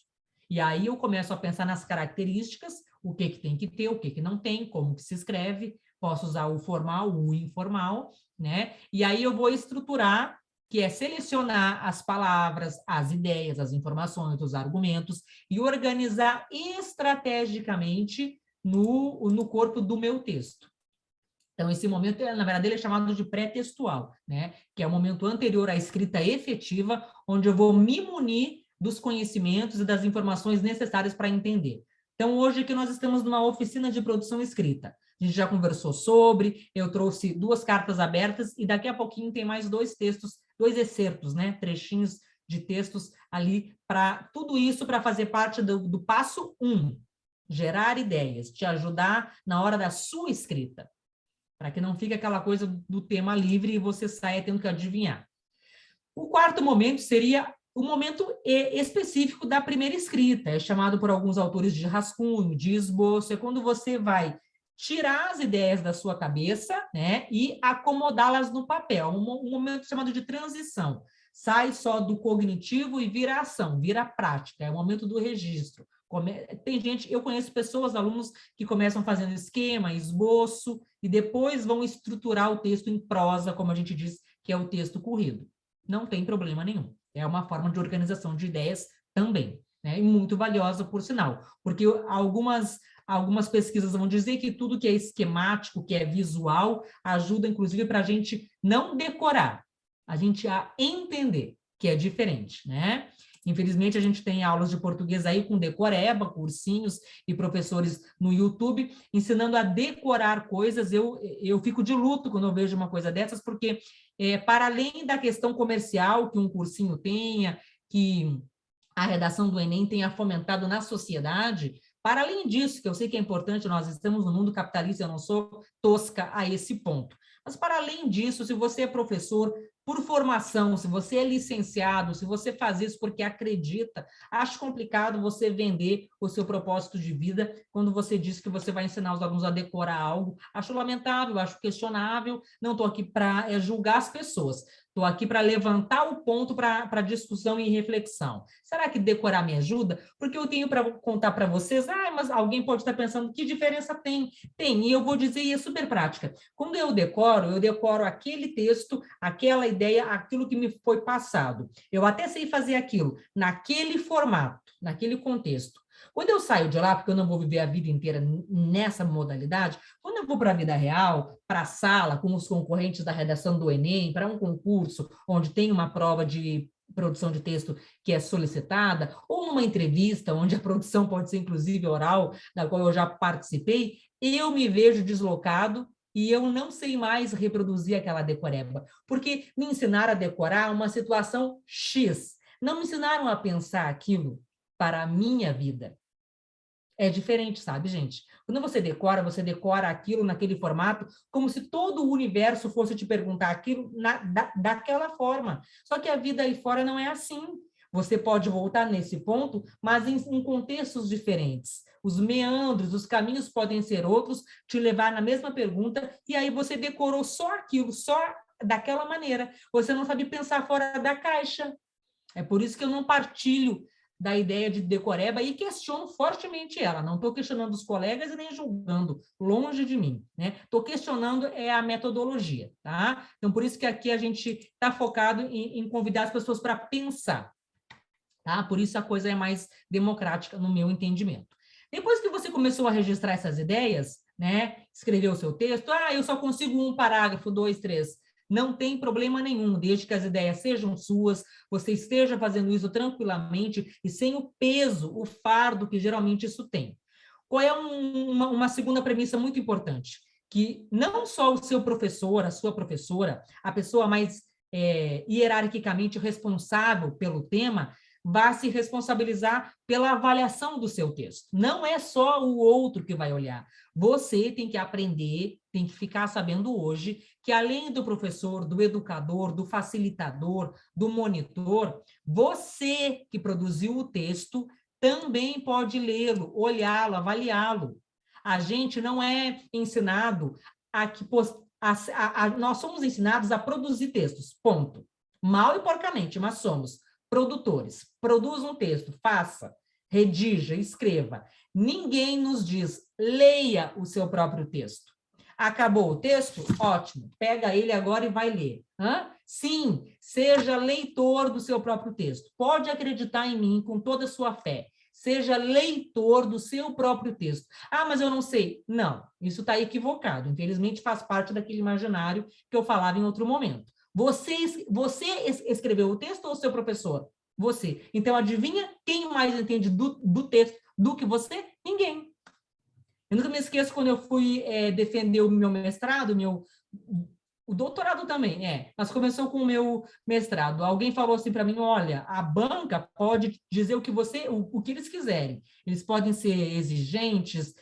E aí eu começo a pensar nas características, o que tem que ter, o que não tem, como que se escreve, posso usar o formal, o informal, né? E aí eu vou estruturar, que é selecionar as palavras, as ideias, as informações, os argumentos, e organizar estrategicamente no corpo do meu texto. Então, esse momento, na verdade, ele é chamado de pré-textual, né? Que é o momento anterior à escrita efetiva, onde eu vou me munir dos conhecimentos e das informações necessárias para entender. Então, hoje aqui nós estamos numa oficina de produção escrita. A gente já conversou sobre, eu trouxe 2 cartas abertas e daqui a pouquinho tem mais 2 textos, 2 excertos, né? Trechinhos de textos ali para tudo isso para fazer parte do passo 1, gerar ideias, te ajudar na hora da sua escrita, para que não fique aquela coisa do tema livre e você saia tendo que adivinhar. O 4º momento seria o momento específico da primeira escrita, é chamado por alguns autores de rascunho, de esboço, é quando você vai tirar as ideias da sua cabeça, né, e acomodá-las no papel, um momento chamado de transição. Sai só do cognitivo e vira ação, vira prática, é o momento do registro. Tem gente, eu conheço pessoas, alunos, que começam fazendo esquema, esboço, e depois vão estruturar o texto em prosa, como a gente diz, que é o texto corrido. Não tem problema nenhum. É uma forma de organização de ideias também, né? E muito valiosa, por sinal, porque algumas pesquisas vão dizer que tudo que é esquemático, que é visual, ajuda, inclusive, para a gente não decorar, a gente a entender, que é diferente, né? Infelizmente, a gente tem aulas de português aí com decoreba, cursinhos e professores no YouTube ensinando a decorar coisas. Eu fico de luto quando eu vejo uma coisa dessas, porque para além da questão comercial que um cursinho tenha, que a redação do Enem tenha fomentado na sociedade, para além disso, que eu sei que é importante, nós estamos no mundo capitalista, eu não sou tosca a esse ponto. Mas, para além disso, se você é professor por formação, se você é licenciado, se você faz isso porque acredita, acho complicado você vender o seu propósito de vida quando você diz que você vai ensinar os alunos a decorar algo. Acho lamentável, acho questionável, não estou aqui para julgar as pessoas. Estou aqui para levantar o ponto para discussão e reflexão. Será que decorar me ajuda? Porque eu tenho para contar para vocês, mas alguém pode estar pensando, que diferença tem? Tem, e eu vou dizer, e é super prática. Quando eu decoro aquele texto, aquela ideia, aquilo que me foi passado. Eu até sei fazer aquilo naquele formato, naquele contexto. Quando eu saio de lá, porque eu não vou viver a vida inteira nessa modalidade, quando eu vou para a vida real, para a sala, com os concorrentes da redação do Enem, para um concurso onde tem uma prova de produção de texto que é solicitada, ou numa entrevista, onde a produção pode ser inclusive oral, da qual eu já participei, eu me vejo deslocado e eu não sei mais reproduzir aquela decoreba, porque me ensinaram a decorar uma situação X, não me ensinaram a pensar aquilo para a minha vida. É diferente, sabe, gente? Quando você decora aquilo naquele formato, como se todo o universo fosse te perguntar aquilo daquela forma. Só que a vida aí fora não é assim. Você pode voltar nesse ponto, mas em contextos diferentes. Os meandros, os caminhos podem ser outros, te levar na mesma pergunta, e aí você decorou só aquilo, só daquela maneira. Você não sabe pensar fora da caixa. É por isso que eu não partilho da ideia de decoreba e questiono fortemente ela. Não estou questionando os colegas e nem julgando, longe de mim, né? Estou questionando a metodologia, tá? Então, por isso que aqui a gente está focado em convidar as pessoas para pensar, tá? Por isso a coisa é mais democrática no meu entendimento. Depois que você começou a registrar essas ideias, né? Escreveu o seu texto, eu só consigo 1 parágrafo, 2, 3... Não tem problema nenhum, desde que as ideias sejam suas, você esteja fazendo isso tranquilamente e sem o peso, o fardo que geralmente isso tem. Qual é uma segunda premissa muito importante? Que não só o seu professor, a sua professora, a pessoa mais hierarquicamente responsável pelo tema, vá se responsabilizar pela avaliação do seu texto. Não é só o outro que vai olhar. Você tem que aprender, tem que ficar sabendo hoje que, além do professor, do educador, do facilitador, do monitor, você que produziu o texto também pode lê-lo, olhá-lo, avaliá-lo. A gente não é ensinado nós somos ensinados a produzir textos, ponto. Mal e porcamente, mas somos produtores. Produza um texto, faça, redija, escreva. Ninguém nos diz, leia o seu próprio texto. Acabou o texto? Ótimo, pega ele agora e vai ler. Sim, seja leitor do seu próprio texto. Pode acreditar em mim com toda a sua fé. Seja leitor do seu próprio texto. Ah, mas eu não sei. Não, isso está equivocado. Infelizmente, faz parte daquele imaginário que eu falava em outro momento. Você escreveu o texto ou o seu professor? Você. Então, adivinha quem mais entende do texto do que você? Ninguém. Eu nunca me esqueço quando eu fui defender o meu mestrado, o doutorado também, mas começou com o meu mestrado. Alguém falou assim para mim, olha, a banca pode dizer o que eles quiserem. Eles podem ser exigentes,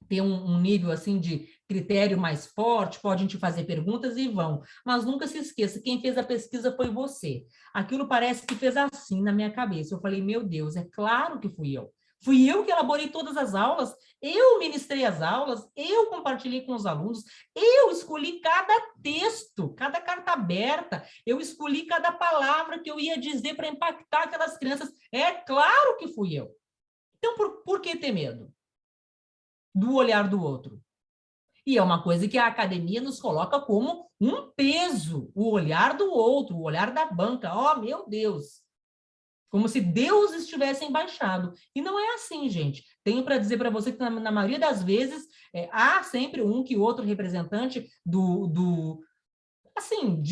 ter um nível assim de critério mais forte, podem te fazer perguntas e vão. Mas nunca se esqueça, quem fez a pesquisa foi você. Aquilo parece que fez assim na minha cabeça. Eu falei, meu Deus, é claro que fui eu. Fui eu que elaborei todas as aulas, eu ministrei as aulas, eu compartilhei com os alunos, eu escolhi cada texto, cada carta aberta, eu escolhi cada palavra que eu ia dizer para impactar aquelas crianças. É claro que fui eu. Então, por que ter medo do olhar do outro? E é uma coisa que a academia nos coloca como um peso, o olhar do outro, o olhar da banca. Oh, meu Deus! Como se Deus estivesse embaixado. E não é assim, gente. Tenho para dizer para você que, na maioria das vezes, há sempre um que outro representante de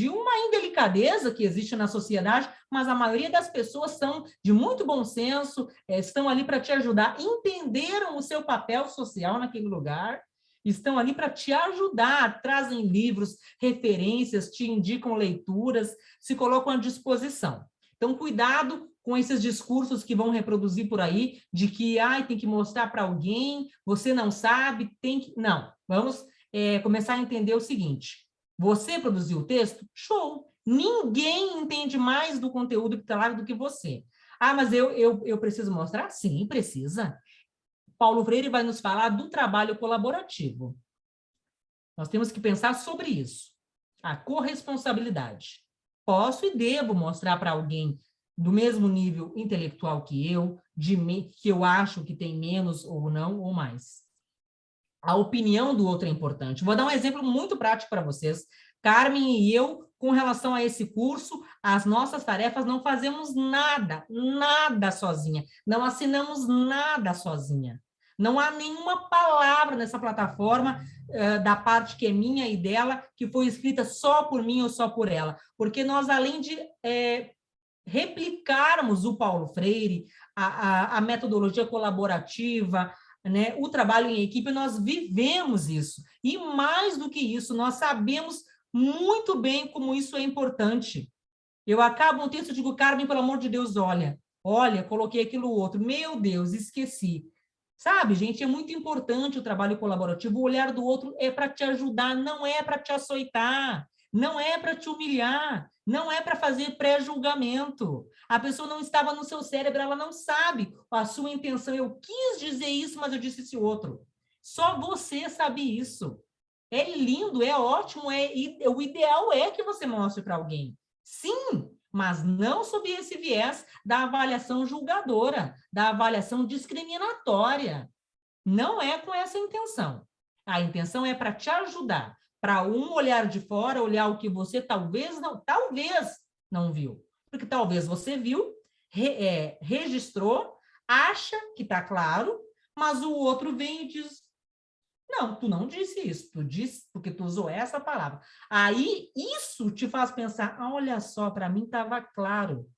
uma indelicadeza que existe na sociedade, mas a maioria das pessoas são de muito bom senso, estão ali para te ajudar, entenderam o seu papel social naquele lugar, estão ali para te ajudar, trazem livros, referências, te indicam leituras, se colocam à disposição. Então, cuidado com esses discursos que vão reproduzir por aí, de que tem que mostrar para alguém, você não sabe, tem que... Não, vamos começar a entender o seguinte, você produziu o texto? Show! Ninguém entende mais do conteúdo que está lá do que você. Ah, mas eu preciso mostrar? Sim, precisa. Paulo Freire vai nos falar do trabalho colaborativo. Nós temos que pensar sobre isso. A corresponsabilidade. Posso e devo mostrar para alguém do mesmo nível intelectual que eu, que eu acho que tem menos ou não, ou mais. A opinião do outro é importante. Vou dar um exemplo muito prático para vocês. Carmen e eu, com relação a esse curso, as nossas tarefas não fazemos nada sozinha. Não assinamos nada sozinha. Não há nenhuma palavra nessa plataforma da parte que é minha e dela, que foi escrita só por mim ou só por ela. Porque nós, além de replicarmos o Paulo Freire, a metodologia colaborativa, né, o trabalho em equipe, nós vivemos isso. E mais do que isso, nós sabemos muito bem como isso é importante. Eu acabo um texto e digo, Carmen, pelo amor de Deus, olha, coloquei aquilo outro, meu Deus, esqueci. Sabe, gente, é muito importante o trabalho colaborativo, o olhar do outro é para te ajudar, não é para te açoitar, não é para te humilhar, não é para fazer pré-julgamento. A pessoa não estava no seu cérebro, ela não sabe a sua intenção. Eu quis dizer isso, mas eu disse esse outro. Só você sabe isso. É lindo, é ótimo, o ideal é que você mostre para alguém. Sim, mas não sob esse viés da avaliação julgadora, da avaliação discriminatória. Não é com essa intenção. A intenção é para te ajudar, para um olhar de fora, olhar o que você talvez não viu. Porque talvez você viu, registrou, acha que está claro, mas o outro vem e diz, não, tu não disse isso, tu disse porque tu usou essa palavra. Aí, isso te faz pensar, olha só, para mim estava claro.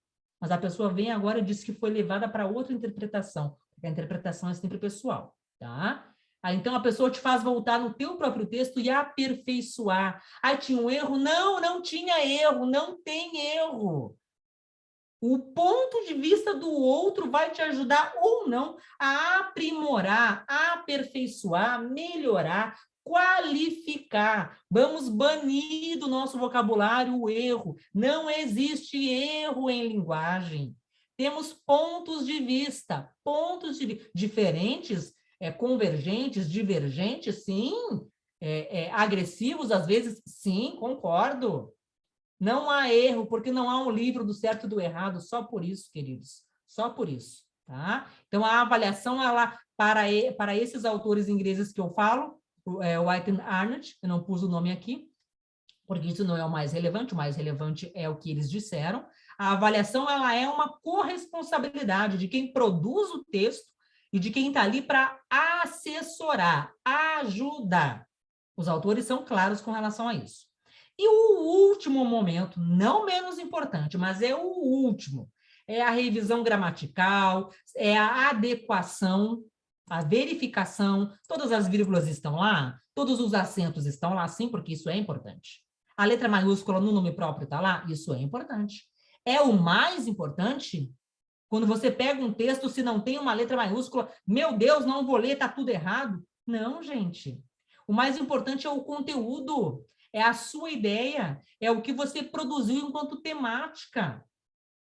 Mas a pessoa vem agora e diz que foi levada para outra interpretação, porque a interpretação é sempre pessoal, tá? Aí, então, a pessoa te faz voltar no teu próprio texto e aperfeiçoar. Aí, tinha um erro? Não tinha erro, não tem erro. O ponto de vista do outro vai te ajudar ou não a aprimorar, a aperfeiçoar, melhorar, qualificar. Vamos banir do nosso vocabulário o erro. Não existe erro em linguagem. Temos pontos de vista diferentes, convergentes, divergentes, sim. Agressivos, às vezes, sim, concordo. Não há erro, porque não há um livro do certo e do errado, só por isso, queridos, só por isso, tá? Então, a avaliação, ela, para esses autores ingleses que eu falo, White e Arnott, eu não pus o nome aqui, porque isso não é o mais relevante é o que eles disseram. A avaliação, ela é uma corresponsabilidade de quem produz o texto e de quem está ali para assessorar, ajudar. Os autores são claros com relação a isso. E o último momento, não menos importante, mas é o último, é a revisão gramatical, é a adequação, a verificação, todas as vírgulas estão lá, todos os acentos estão lá, sim, porque isso é importante. A letra maiúscula no nome próprio está lá, isso é importante. É o mais importante, quando você pega um texto, se não tem uma letra maiúscula, meu Deus, não vou ler, está tudo errado. Não, gente. O mais importante é o conteúdo, é a sua ideia, é o que você produziu enquanto temática.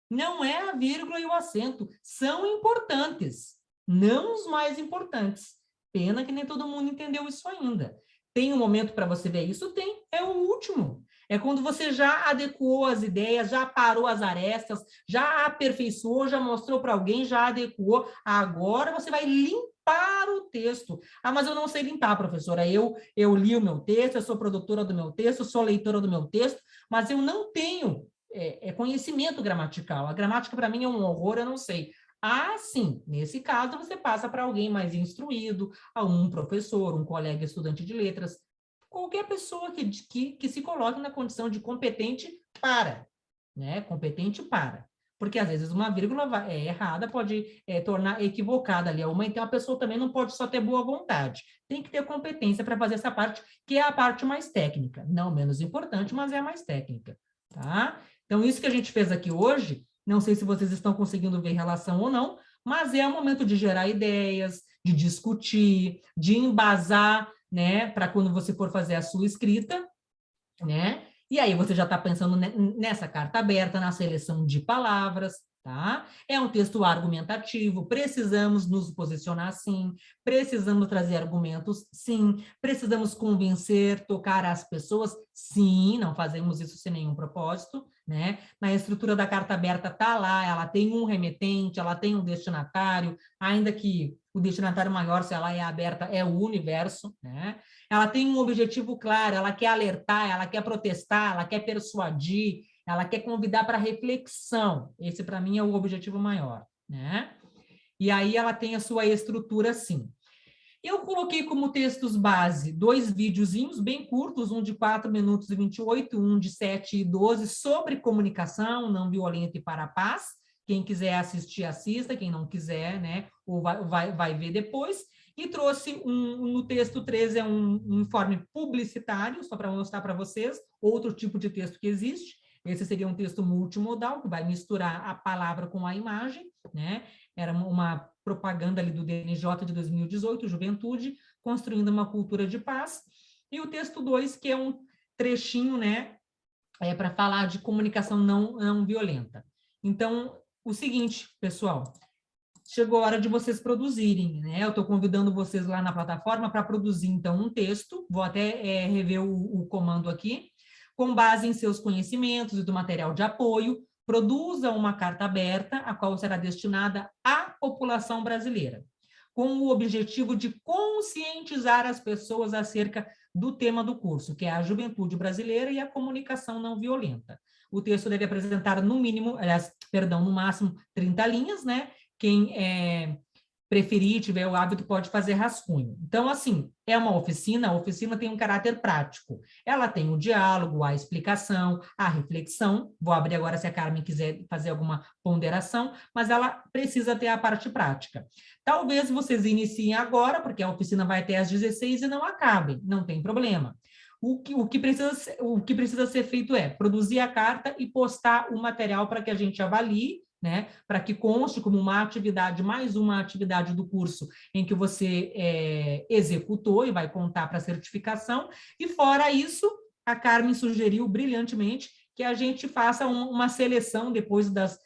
Não é a vírgula e o acento, são importantes, não os mais importantes. Pena que nem todo mundo entendeu isso ainda. Tem um momento para você ver isso? Tem, é o último. É quando você já adequou as ideias, já parou as arestas, já aperfeiçoou, já mostrou para alguém, já adequou. Agora você vai limpar o texto. Ah, mas eu não sei limpar, professora. Eu li o meu texto, eu sou produtora do meu texto, sou leitora do meu texto, mas eu não tenho conhecimento gramatical. A gramática, para mim, é um horror, eu não sei. Ah, sim. Nesse caso, você passa para alguém mais instruído, a um professor, um colega estudante de letras, qualquer pessoa que se coloque na condição de competente para, né? Competente para. Porque, às vezes, uma vírgula errada pode tornar equivocada ali. Então, a pessoa também não pode só ter boa vontade. Tem que ter competência para fazer essa parte, que é a parte mais técnica. Não menos importante, mas é a mais técnica, tá? Então, isso que a gente fez aqui hoje, não sei se vocês estão conseguindo ver relação ou não, mas é o momento de gerar ideias, de discutir, de embasar, né, para quando você for fazer a sua escrita, né? E aí você já está pensando nessa carta aberta, na seleção de palavras, tá? É um texto argumentativo, precisamos nos posicionar sim, precisamos trazer argumentos sim, precisamos convencer, tocar as pessoas sim, não fazemos isso sem nenhum propósito, né? Na estrutura da carta aberta tá lá, ela tem um remetente, ela tem um destinatário, ainda que o destinatário maior, se ela é aberta, é o universo, né? Ela tem um objetivo claro, ela quer alertar, ela quer protestar, ela quer persuadir, ela quer convidar para reflexão. Esse, para mim, é o objetivo maior, né? E aí ela tem a sua estrutura assim. Eu coloquei como textos base 2 videozinhos bem curtos, um de 4 minutos e 28, um de 7 e 12, sobre comunicação não violenta e para a paz. Quem quiser assistir, assista. Quem não quiser, né, ou vai ver depois. E trouxe no texto 13, um informe publicitário, só para mostrar para vocês, outro tipo de texto que existe. Esse seria um texto multimodal, que vai misturar a palavra com a imagem, né? Era uma propaganda ali do DNJ de 2018, Juventude, construindo uma cultura de paz. E o texto 2, que é um trechinho, né, para falar de comunicação não violenta. Então, o seguinte, pessoal, chegou a hora de vocês produzirem, né? Eu estou convidando vocês lá na plataforma para produzir, então, um texto. Vou até rever o comando aqui. Com base em seus conhecimentos e do material de apoio, produza uma carta aberta, a qual será destinada à população brasileira, com o objetivo de conscientizar as pessoas acerca do tema do curso, que é a juventude brasileira e a comunicação não violenta. O texto deve apresentar no máximo 30 linhas, né? Quem preferir, tiver o hábito, pode fazer rascunho. Então, assim, é uma oficina, a oficina tem um caráter prático. Ela tem o diálogo, a explicação, a reflexão. Vou abrir agora se a Carmen quiser fazer alguma ponderação, mas ela precisa ter a parte prática. Talvez vocês iniciem agora, porque a oficina vai até às 16 e não acabem, não tem problema. O que precisa ser feito é produzir a carta e postar o material para que a gente avalie, né, para que conste como uma atividade, mais uma atividade do curso em que você executou e vai contar para a certificação. E fora isso, a Carmen sugeriu brilhantemente que a gente faça uma seleção depois das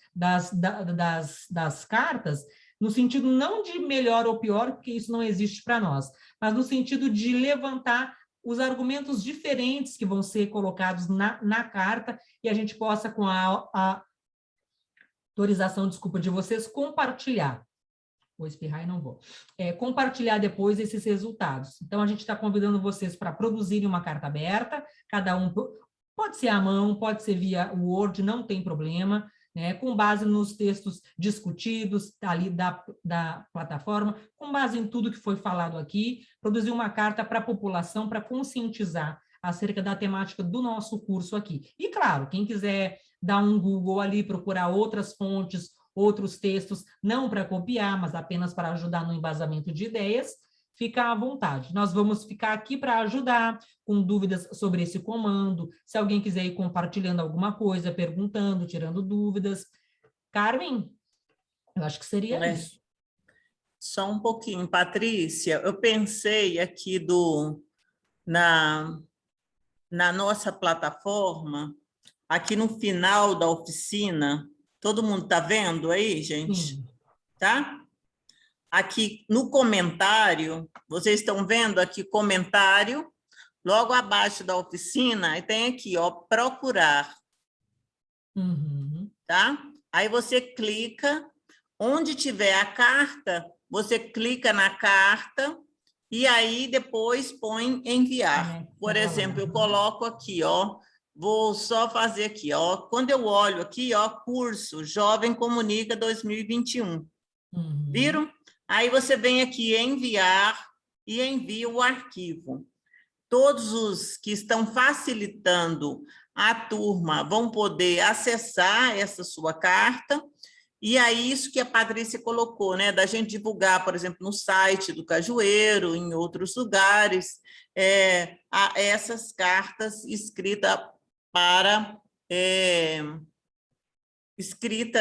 cartas, no sentido não de melhor ou pior, porque isso não existe para nós, mas no sentido de levantar os argumentos diferentes que vão ser colocados na carta e a gente possa, com a autorização, desculpa, de vocês, compartilhar. Vou espirrar e não vou. Compartilhar depois esses resultados. Então, a gente está convidando vocês para produzirem uma carta aberta, cada um, pode ser à mão, pode ser via Word, não tem problema, né, com base nos textos discutidos ali da plataforma, com base em tudo que foi falado aqui, produzir uma carta para a população, para conscientizar acerca da temática do nosso curso aqui. E, claro, quem quiser dar um Google ali, procurar outras fontes, outros textos, não para copiar, mas apenas para ajudar no embasamento de ideias, fica à vontade. Nós vamos ficar aqui para ajudar, com dúvidas sobre esse comando, se alguém quiser ir compartilhando alguma coisa, perguntando, tirando dúvidas. Carmen, eu acho que seria isso. Só um pouquinho, Patrícia, eu pensei aqui na nossa plataforma, aqui no final da oficina, todo mundo está vendo aí, gente? Tá? Aqui no comentário, vocês estão vendo aqui comentário, logo abaixo da oficina, e tem aqui, ó, procurar. Tá? Aí você clica, onde tiver a carta, você clica na carta, e aí depois põe enviar. Por exemplo, eu coloco aqui, ó, vou só fazer aqui, ó, quando eu olho aqui, ó, curso Jovem Comunica 2021. Viram? Aí você vem aqui enviar e envia o arquivo. Todos os que estão facilitando a turma vão poder acessar essa sua carta, e aí isso que a Patrícia colocou, né, da gente divulgar, por exemplo, no site do Cajueiro, em outros lugares, essas cartas escritas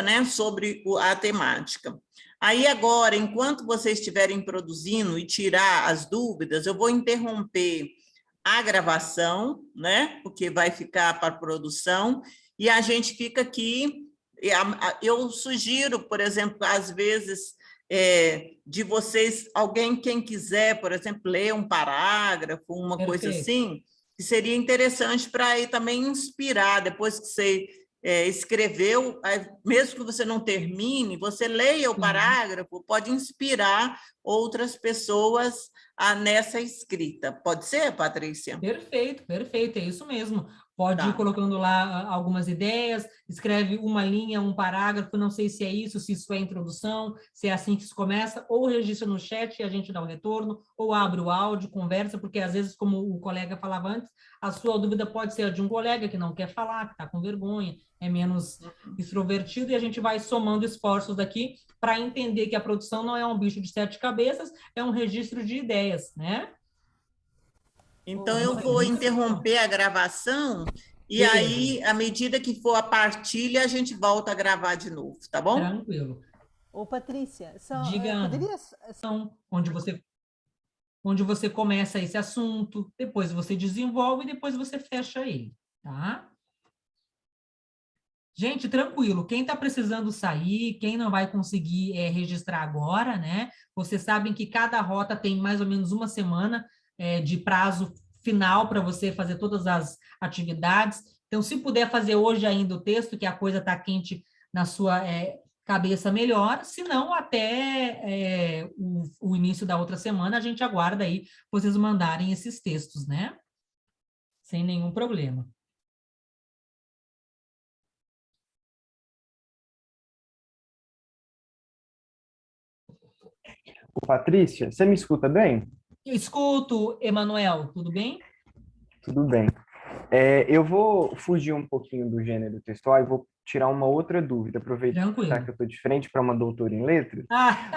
né, sobre a temática. Aí agora, enquanto vocês estiverem produzindo e tirar as dúvidas, eu vou interromper a gravação, né? Porque vai ficar para produção, e a gente fica aqui. Eu sugiro, por exemplo, às vezes, de vocês, quem quiser, por exemplo, ler um parágrafo, uma coisa assim, que seria interessante para aí também inspirar, depois que você escreveu, mesmo que você não termine, você leia o parágrafo, pode inspirar outras pessoas nessa escrita. Pode ser, Patrícia? Perfeito, perfeito, é isso mesmo. Pode ir colocando lá algumas ideias, escreve uma linha, um parágrafo, não sei se é isso, se isso é introdução, se é assim que se começa, ou registra no chat e a gente dá o retorno, ou abre o áudio, conversa, porque às vezes, como o colega falava antes, a sua dúvida pode ser a de um colega que não quer falar, que está com vergonha, é menos extrovertido, e a gente vai somando esforços daqui para entender que a produção não é um bicho de 7 cabeças, é um registro de ideias, né? Então, eu vou interromper a gravação e aí, à medida que for a partilha, a gente volta a gravar de novo, tá bom? Tranquilo. Ô, Patrícia, diga, onde você começa esse assunto, depois você desenvolve e depois você fecha ele, tá? Gente, tranquilo, quem está precisando sair, quem não vai conseguir registrar agora, né? Vocês sabem que cada rota tem mais ou menos uma semana de prazo final para você fazer todas as atividades. Então, se puder fazer hoje ainda o texto, que a coisa está quente na sua cabeça, melhor. Se não, até o início da outra semana, a gente aguarda aí vocês mandarem esses textos, né? Sem nenhum problema. Patrícia, você me escuta bem? Eu escuto, Emanuel, tudo bem? Tudo bem. Eu vou fugir um pouquinho do gênero textual e vou tirar uma outra dúvida, aproveitar que eu estou de frente para uma doutora em letras,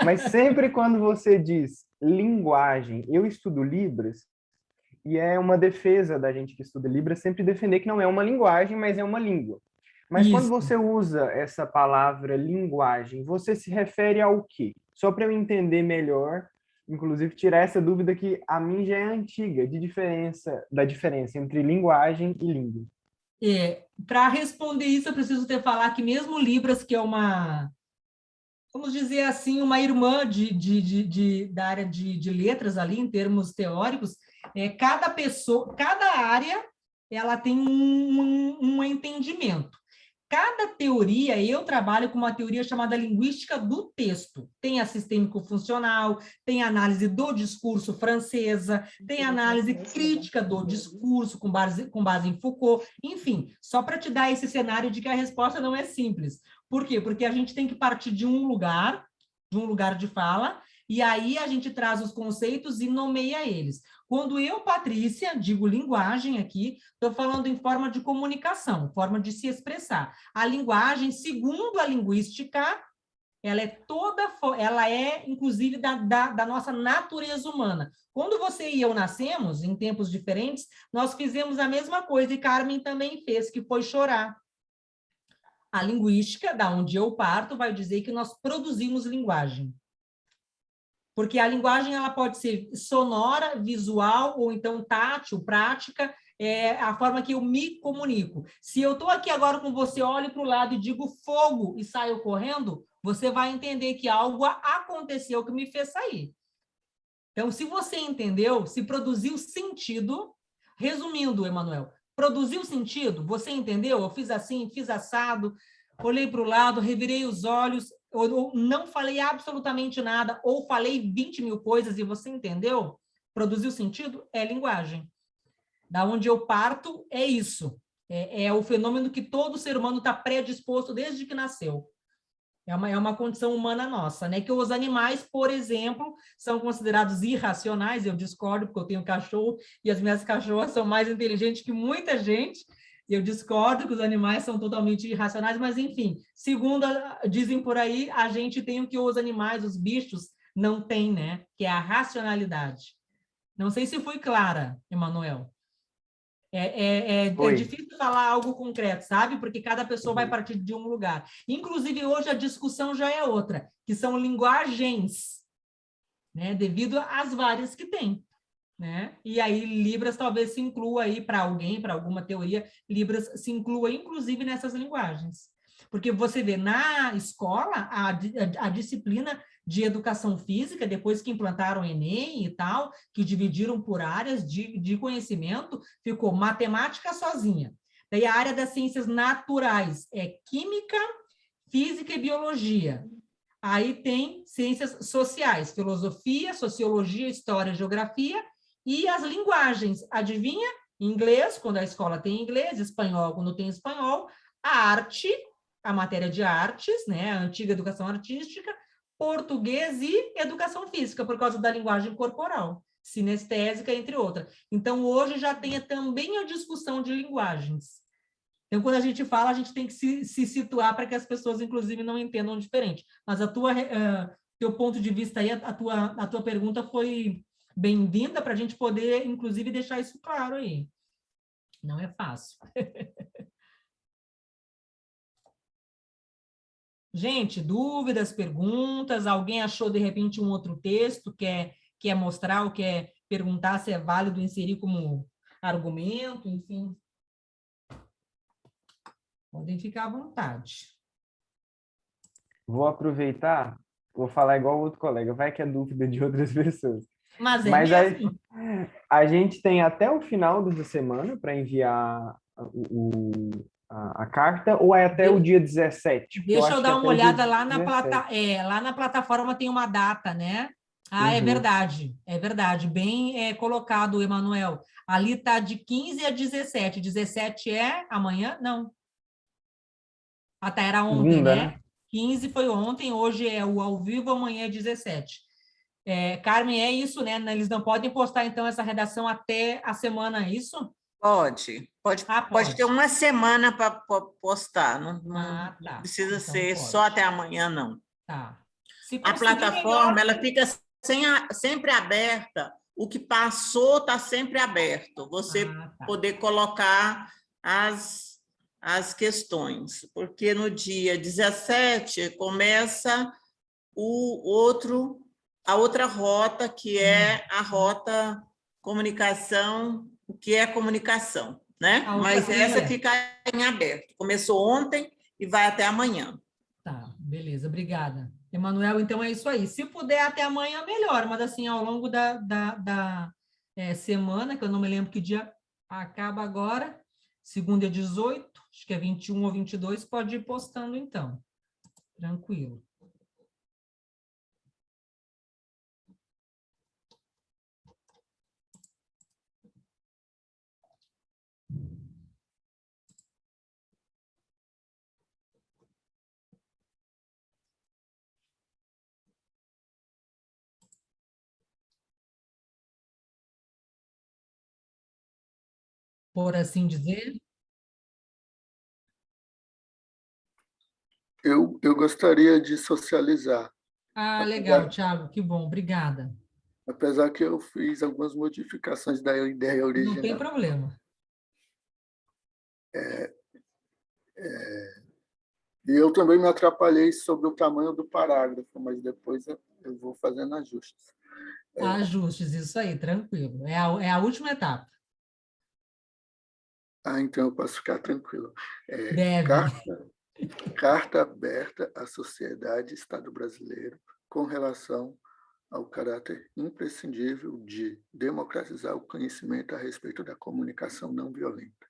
mas sempre quando você diz linguagem, eu estudo Libras, e é uma defesa da gente que estuda Libras sempre defender que não é uma linguagem, mas é uma língua. Mas quando Isso. você usa essa palavra linguagem, você se refere ao quê? Só para eu entender melhor, inclusive tirar essa dúvida que a mim já é antiga, da diferença entre linguagem e língua. Para responder isso, eu preciso falar que mesmo Libras, que é uma, vamos dizer assim, uma irmã da área de letras ali, em termos teóricos, cada pessoa, cada área, ela tem um entendimento. Cada teoria, eu trabalho com uma teoria chamada linguística do texto. Tem a sistêmico-funcional, tem a análise do discurso francesa, tem a análise crítica do discurso com base em Foucault, enfim, só para te dar esse cenário de que a resposta não é simples. Por quê? Porque a gente tem que partir de um lugar de fala, e aí a gente traz os conceitos e nomeia eles. Quando eu, Patrícia, digo linguagem aqui, estou falando em forma de comunicação, forma de se expressar. A linguagem, segundo a linguística, ela é inclusive da nossa natureza humana. Quando você e eu nascemos, em tempos diferentes, nós fizemos a mesma coisa, e Carmen também fez, que foi chorar. A linguística, da onde eu parto, vai dizer que nós produzimos linguagem. Porque a linguagem ela pode ser sonora, visual, ou então tátil, prática, a forma que eu me comunico. Se eu estou aqui agora com você, olho para o lado e digo fogo e saio correndo, você vai entender que algo aconteceu que me fez sair. Então, se você entendeu, se produziu sentido, resumindo, Emanuel, produziu sentido, você entendeu? Eu fiz assim, fiz assado, olhei para o lado, revirei os olhos, ou não falei absolutamente nada, ou falei 20 mil coisas e você entendeu? Produziu sentido? É linguagem. Da onde eu parto, é isso. É o fenômeno que todo ser humano está predisposto desde que nasceu. É uma condição humana nossa, né? Que os animais, por exemplo, são considerados irracionais. Eu discordo, porque eu tenho cachorro e as minhas cachorras são mais inteligentes que muita gente. Eu discordo que os animais são totalmente irracionais, mas, enfim, segundo dizem por aí, a gente tem o que os animais, os bichos, não têm, né? Que é a racionalidade. Não sei se fui clara, Emanuel. É difícil falar algo concreto, sabe? Porque cada pessoa vai partir de um lugar. Inclusive, hoje a discussão já é outra, que são linguagens, né? Devido às várias que tem. Né? E aí Libras talvez se inclua aí para alguém, para alguma teoria, Libras se inclua inclusive nessas linguagens. Porque você vê na escola a disciplina de educação física, depois que implantaram o Enem e tal, que dividiram por áreas de conhecimento, ficou matemática sozinha. Daí a área das ciências naturais é química, física e biologia. Aí tem ciências sociais, filosofia, sociologia, história, geografia, e as linguagens, adivinha? Inglês, quando a escola tem inglês, espanhol, quando tem espanhol, a arte, a matéria de artes, né? A antiga educação artística, português e educação física, por causa da linguagem corporal, sinestésica, entre outras. Então, hoje já tem também a discussão de linguagens. Então, quando a gente fala, a gente tem que se situar para que as pessoas, inclusive, não entendam diferente. Mas teu ponto de vista aí, a tua pergunta foi bem-vinda para a gente poder, inclusive, deixar isso claro aí. Não é fácil. Gente, dúvidas, perguntas? Alguém achou, de repente, um outro texto, quer mostrar ou quer perguntar se é válido inserir como argumento, enfim? Podem ficar à vontade. Vou aproveitar, vou falar igual o outro colega, vai que é dúvida de outras pessoas. Mas mesmo? A gente tem até o final dessa semana para enviar a carta, ou é até o dia 17? Deixa eu dar uma olhada lá na plataforma, tem uma data, né? É verdade, bem colocado, Emanuel. Ali está de 15 a 17. 17 é amanhã? Não. Era ontem, segunda, né? 15 foi ontem, hoje é o ao vivo, amanhã é 17. Carmen, é isso, né? Eles não podem postar, então, essa redação até a semana, é isso? Pode ter uma semana para postar, não precisa então ser só até amanhã, não. Tá. A plataforma ela fica sempre aberta, o que passou está sempre aberto, você poder colocar as as questões, porque no dia 17 começa a outra rota, que é a rota comunicação, o que é comunicação, né? Mas essa fica em aberto. Começou ontem e vai até amanhã. Tá, beleza, obrigada. Emanuel, então é isso aí. Se puder até amanhã, melhor, mas assim, ao longo da semana, que eu não me lembro que dia acaba agora, segunda é 18, acho que é 21 ou 22, pode ir postando então. Tranquilo. Por assim dizer? Eu gostaria de socializar. Ah, legal, Thiago, que bom, obrigada. Apesar que eu fiz algumas modificações da ideia original. Não tem problema. E eu também me atrapalhei sobre o tamanho do parágrafo, mas depois eu vou fazendo ajustes. Ajustes, isso aí, tranquilo. É a última etapa. Então eu posso ficar tranquilo. Deve. Carta aberta à sociedade e Estado brasileiro com relação ao caráter imprescindível de democratizar o conhecimento a respeito da comunicação não violenta,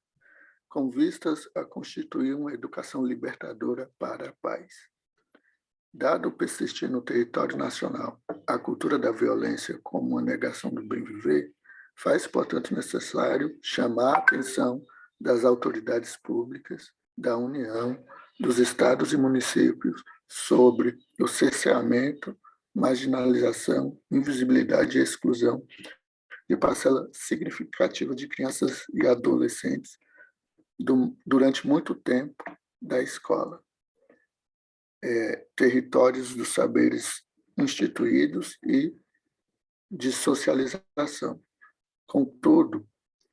com vistas a constituir uma educação libertadora para a paz. Dado persistir no território nacional a cultura da violência como uma negação do bem-viver, faz, portanto, necessário chamar a atenção das autoridades públicas, da União, dos estados e municípios sobre o cerceamento, marginalização, invisibilidade e exclusão de parcela significativa de crianças e adolescentes durante muito tempo da escola. Territórios dos saberes instituídos e de socialização. Contudo,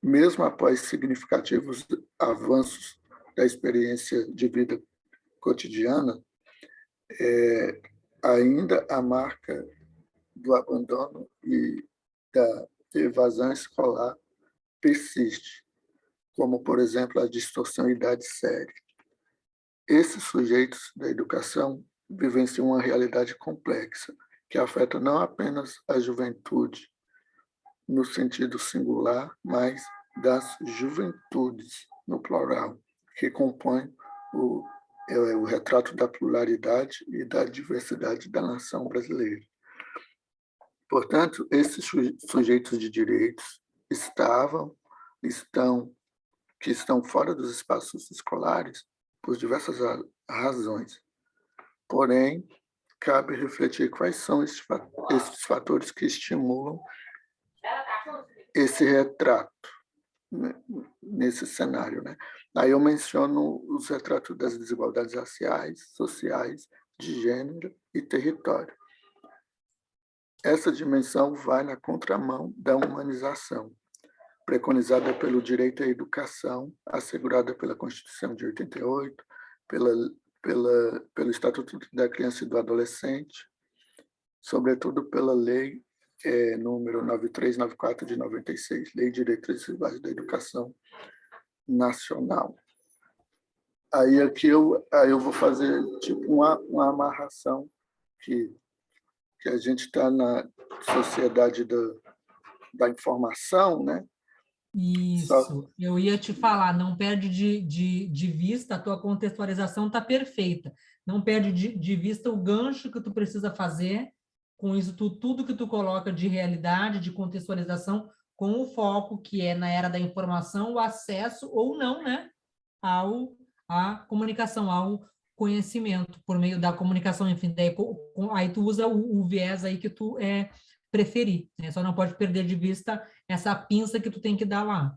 mesmo após significativos avanços da experiência de vida cotidiana, ainda a marca do abandono e da evasão escolar persiste, como, por exemplo, a distorcionalidade séria. Esses sujeitos da educação vivenciam uma realidade complexa, que afeta não apenas a juventude, no sentido singular, mas das juventudes, no plural, que compõem o retrato da pluralidade e da diversidade da nação brasileira. Portanto, esses sujeitos de direitos que estão fora dos espaços escolares por diversas razões. Porém, cabe refletir quais são esses fatores que estimulam esse retrato nesse cenário, né? Aí eu menciono os retratos das desigualdades raciais, sociais, de gênero e território. Essa dimensão vai na contramão da humanização, preconizada pelo direito à educação, assegurada pela Constituição de 88, pelo Estatuto da Criança e do Adolescente, sobretudo pela Lei número 9394 de 96, Lei de Diretrizes Básicas da Educação Nacional. Aí aqui eu vou fazer tipo uma amarração que a gente está na sociedade da informação, né? Isso, eu ia te falar, não perde de vista, a tua contextualização está perfeita, não perde de vista o gancho que tu precisa fazer com isso, tudo que tu coloca de realidade, de contextualização, com o foco que é na era da informação, o acesso ou não, né, à comunicação, ao conhecimento, por meio da comunicação, enfim, daí, aí tu usa o viés aí que tu preferir, né? Só não pode perder de vista essa pinça que tu tem que dar lá.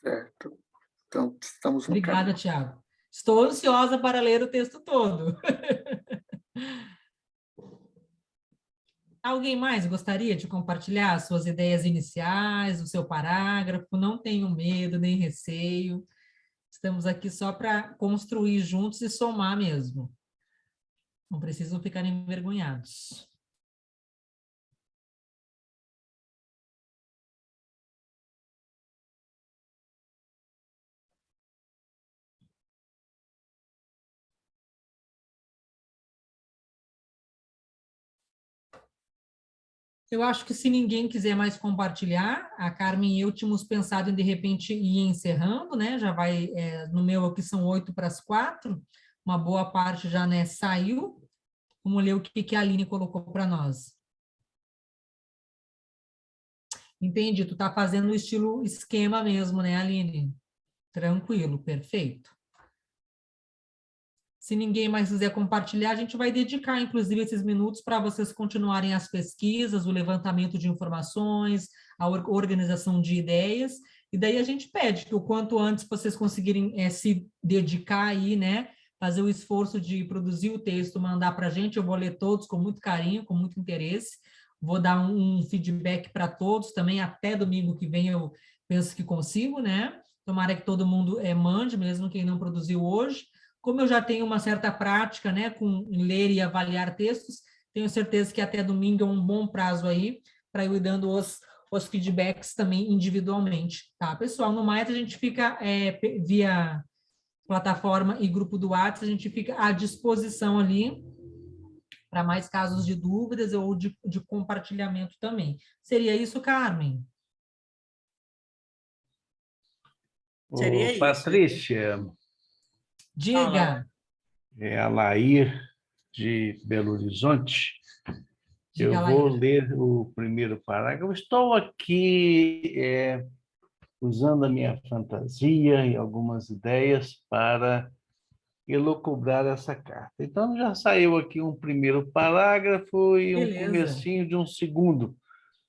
Certo. Então, estamos no Obrigada, caminho. Thiago. Estou ansiosa para ler o texto todo. Alguém mais gostaria de compartilhar suas ideias iniciais, o seu parágrafo? Não tenham medo, nem receio. Estamos aqui só para construir juntos e somar mesmo. Não precisam ficar envergonhados. Eu acho que se ninguém quiser mais compartilhar, a Carmen e eu tínhamos pensado em, de repente, ir encerrando, né? Já vai, no meu aqui são 8:45, uma boa parte já, né, saiu. Vamos ler o que a Aline colocou para nós. Entendi, tu tá fazendo o estilo esquema mesmo, né, Aline? Tranquilo, perfeito. Se ninguém mais quiser compartilhar, a gente vai dedicar, inclusive, esses minutos para vocês continuarem as pesquisas, o levantamento de informações, a organização de ideias, e daí a gente pede que o quanto antes vocês conseguirem se dedicar aí, né, fazer o esforço de produzir o texto, mandar para a gente, eu vou ler todos com muito carinho, com muito interesse, vou dar um feedback para todos também, até domingo que vem eu penso que consigo, né, tomara que todo mundo mande, mesmo quem não produziu hoje. Como eu já tenho uma certa prática, né, com ler e avaliar textos, tenho certeza que até domingo é um bom prazo aí para eu ir dando os feedbacks também individualmente, tá? Pessoal, no mais a gente fica via plataforma e grupo do WhatsApp, a gente fica à disposição ali para mais casos de dúvidas ou de compartilhamento também. Seria isso, Carmen? Seria isso. Patrícia. Diga. É a Lair, de Belo Horizonte. Diga, eu Lair. vou ler o primeiro parágrafo. Estou aqui usando a minha fantasia e algumas ideias para elocubrar essa carta. Então, já saiu aqui um primeiro parágrafo e um comecinho de um segundo.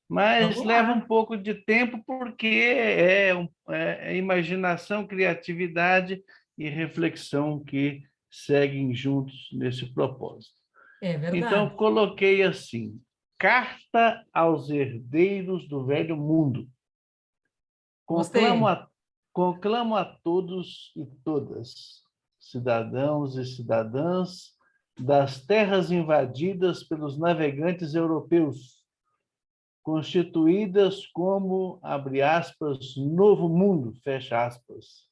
Mas leva um pouco de tempo porque é imaginação, criatividade e reflexão que seguem juntos nesse propósito. É verdade. Então, coloquei assim: Carta aos herdeiros do velho mundo. Conclamo a todos e todas, cidadãos e cidadãs das terras invadidas pelos navegantes europeus, constituídas como, abre aspas, novo mundo, fecha aspas,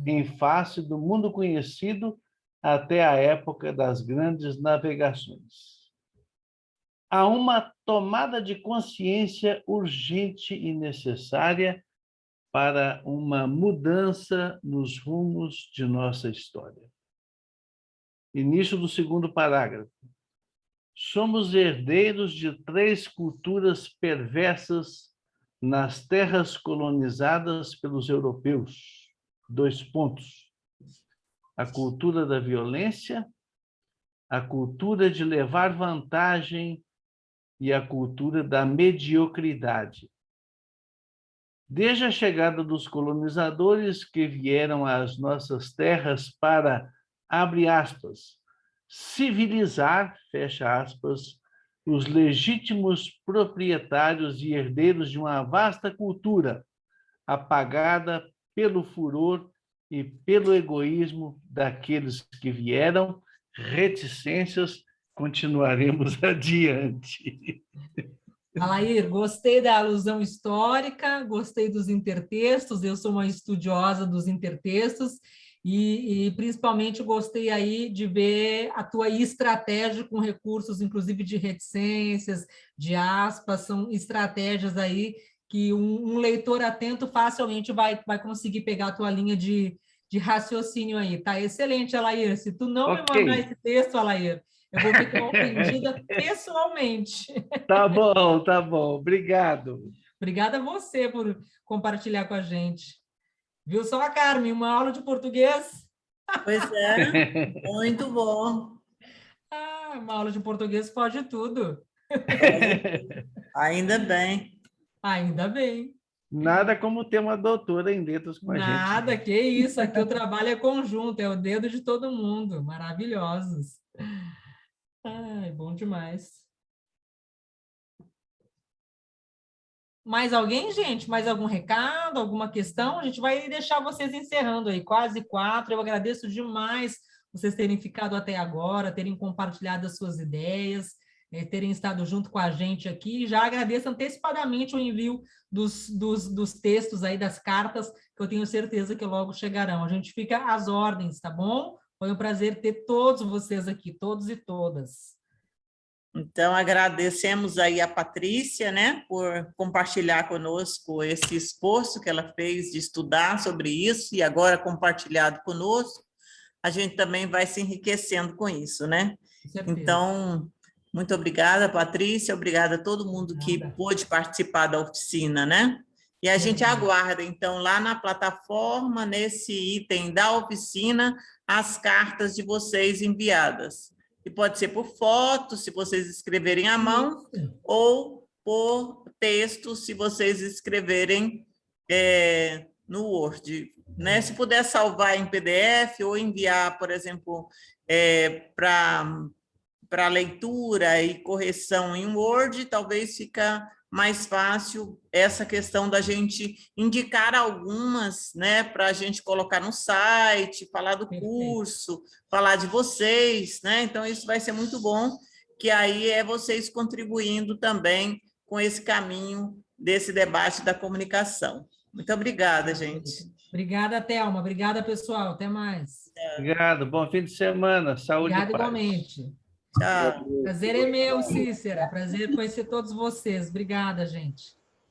em face do mundo conhecido até a época das grandes navegações. Há uma tomada de consciência urgente e necessária para uma mudança nos rumos de nossa história. Início do segundo parágrafo. Somos herdeiros de 3 culturas perversas nas terras colonizadas pelos europeus. 2 pontos. A cultura da violência, a cultura de levar vantagem e a cultura da mediocridade. Desde a chegada dos colonizadores que vieram às nossas terras para, abre aspas, civilizar, fecha aspas, os legítimos proprietários e herdeiros de uma vasta cultura, apagada pelo furor e pelo egoísmo daqueles que vieram, reticências, continuaremos adiante. Alair, gostei da alusão histórica, gostei dos intertextos, eu sou uma estudiosa dos intertextos, e principalmente gostei aí de ver a tua estratégia com recursos, inclusive de reticências, de aspas, são estratégias aí que um leitor atento facilmente vai conseguir pegar a tua linha de raciocínio aí. Tá excelente, Alair. Se tu não me mandar esse texto, Alair, eu vou ficar ofendida pessoalmente. Tá bom. Obrigado. Obrigada a você por compartilhar com a gente. Viu só, a Carmen, uma aula de português? Pois é, muito bom. Uma aula de português pode tudo. Ainda bem. Ainda bem. Nada como ter uma doutora em letras com a gente. Nada, que isso. Aqui o trabalho é conjunto, é o dedo de todo mundo. Maravilhosos. Ai, bom demais. Mais alguém, gente? Mais algum recado, alguma questão? A gente vai deixar vocês encerrando aí, quase 4. Eu agradeço demais vocês terem ficado até agora, terem compartilhado as suas ideias, terem estado junto com a gente aqui. Já agradeço antecipadamente o envio dos textos aí, das cartas, que eu tenho certeza que logo chegarão. A gente fica às ordens, tá bom? Foi um prazer ter todos vocês aqui, todos e todas. Então, agradecemos aí a Patrícia, né, por compartilhar conosco esse esforço que ela fez de estudar sobre isso e agora compartilhado conosco. A gente também vai se enriquecendo com isso, né? Então, muito obrigada, Patrícia, obrigada a todo mundo que pôde participar da oficina, né? E a gente aguarda, então, lá na plataforma, nesse item da oficina, as cartas de vocês enviadas. E pode ser por foto, se vocês escreverem à mão, ou por texto, se vocês escreverem no Word, né? Se puder salvar em PDF ou enviar, por exemplo, para leitura e correção em Word, talvez fica mais fácil essa questão da gente indicar algumas, né, para a gente colocar no site, falar do curso, falar de vocês, né? Então, isso vai ser muito bom, que aí é vocês contribuindo também com esse caminho desse debate da comunicação. Muito obrigada, gente. Obrigada, Thelma. Obrigada, pessoal. Até mais. Obrigado. Bom fim de semana. Saúde Obrigada e paz. igualmente. Tchau. Prazer é meu, Cícera. Prazer conhecer todos vocês. Obrigada, gente.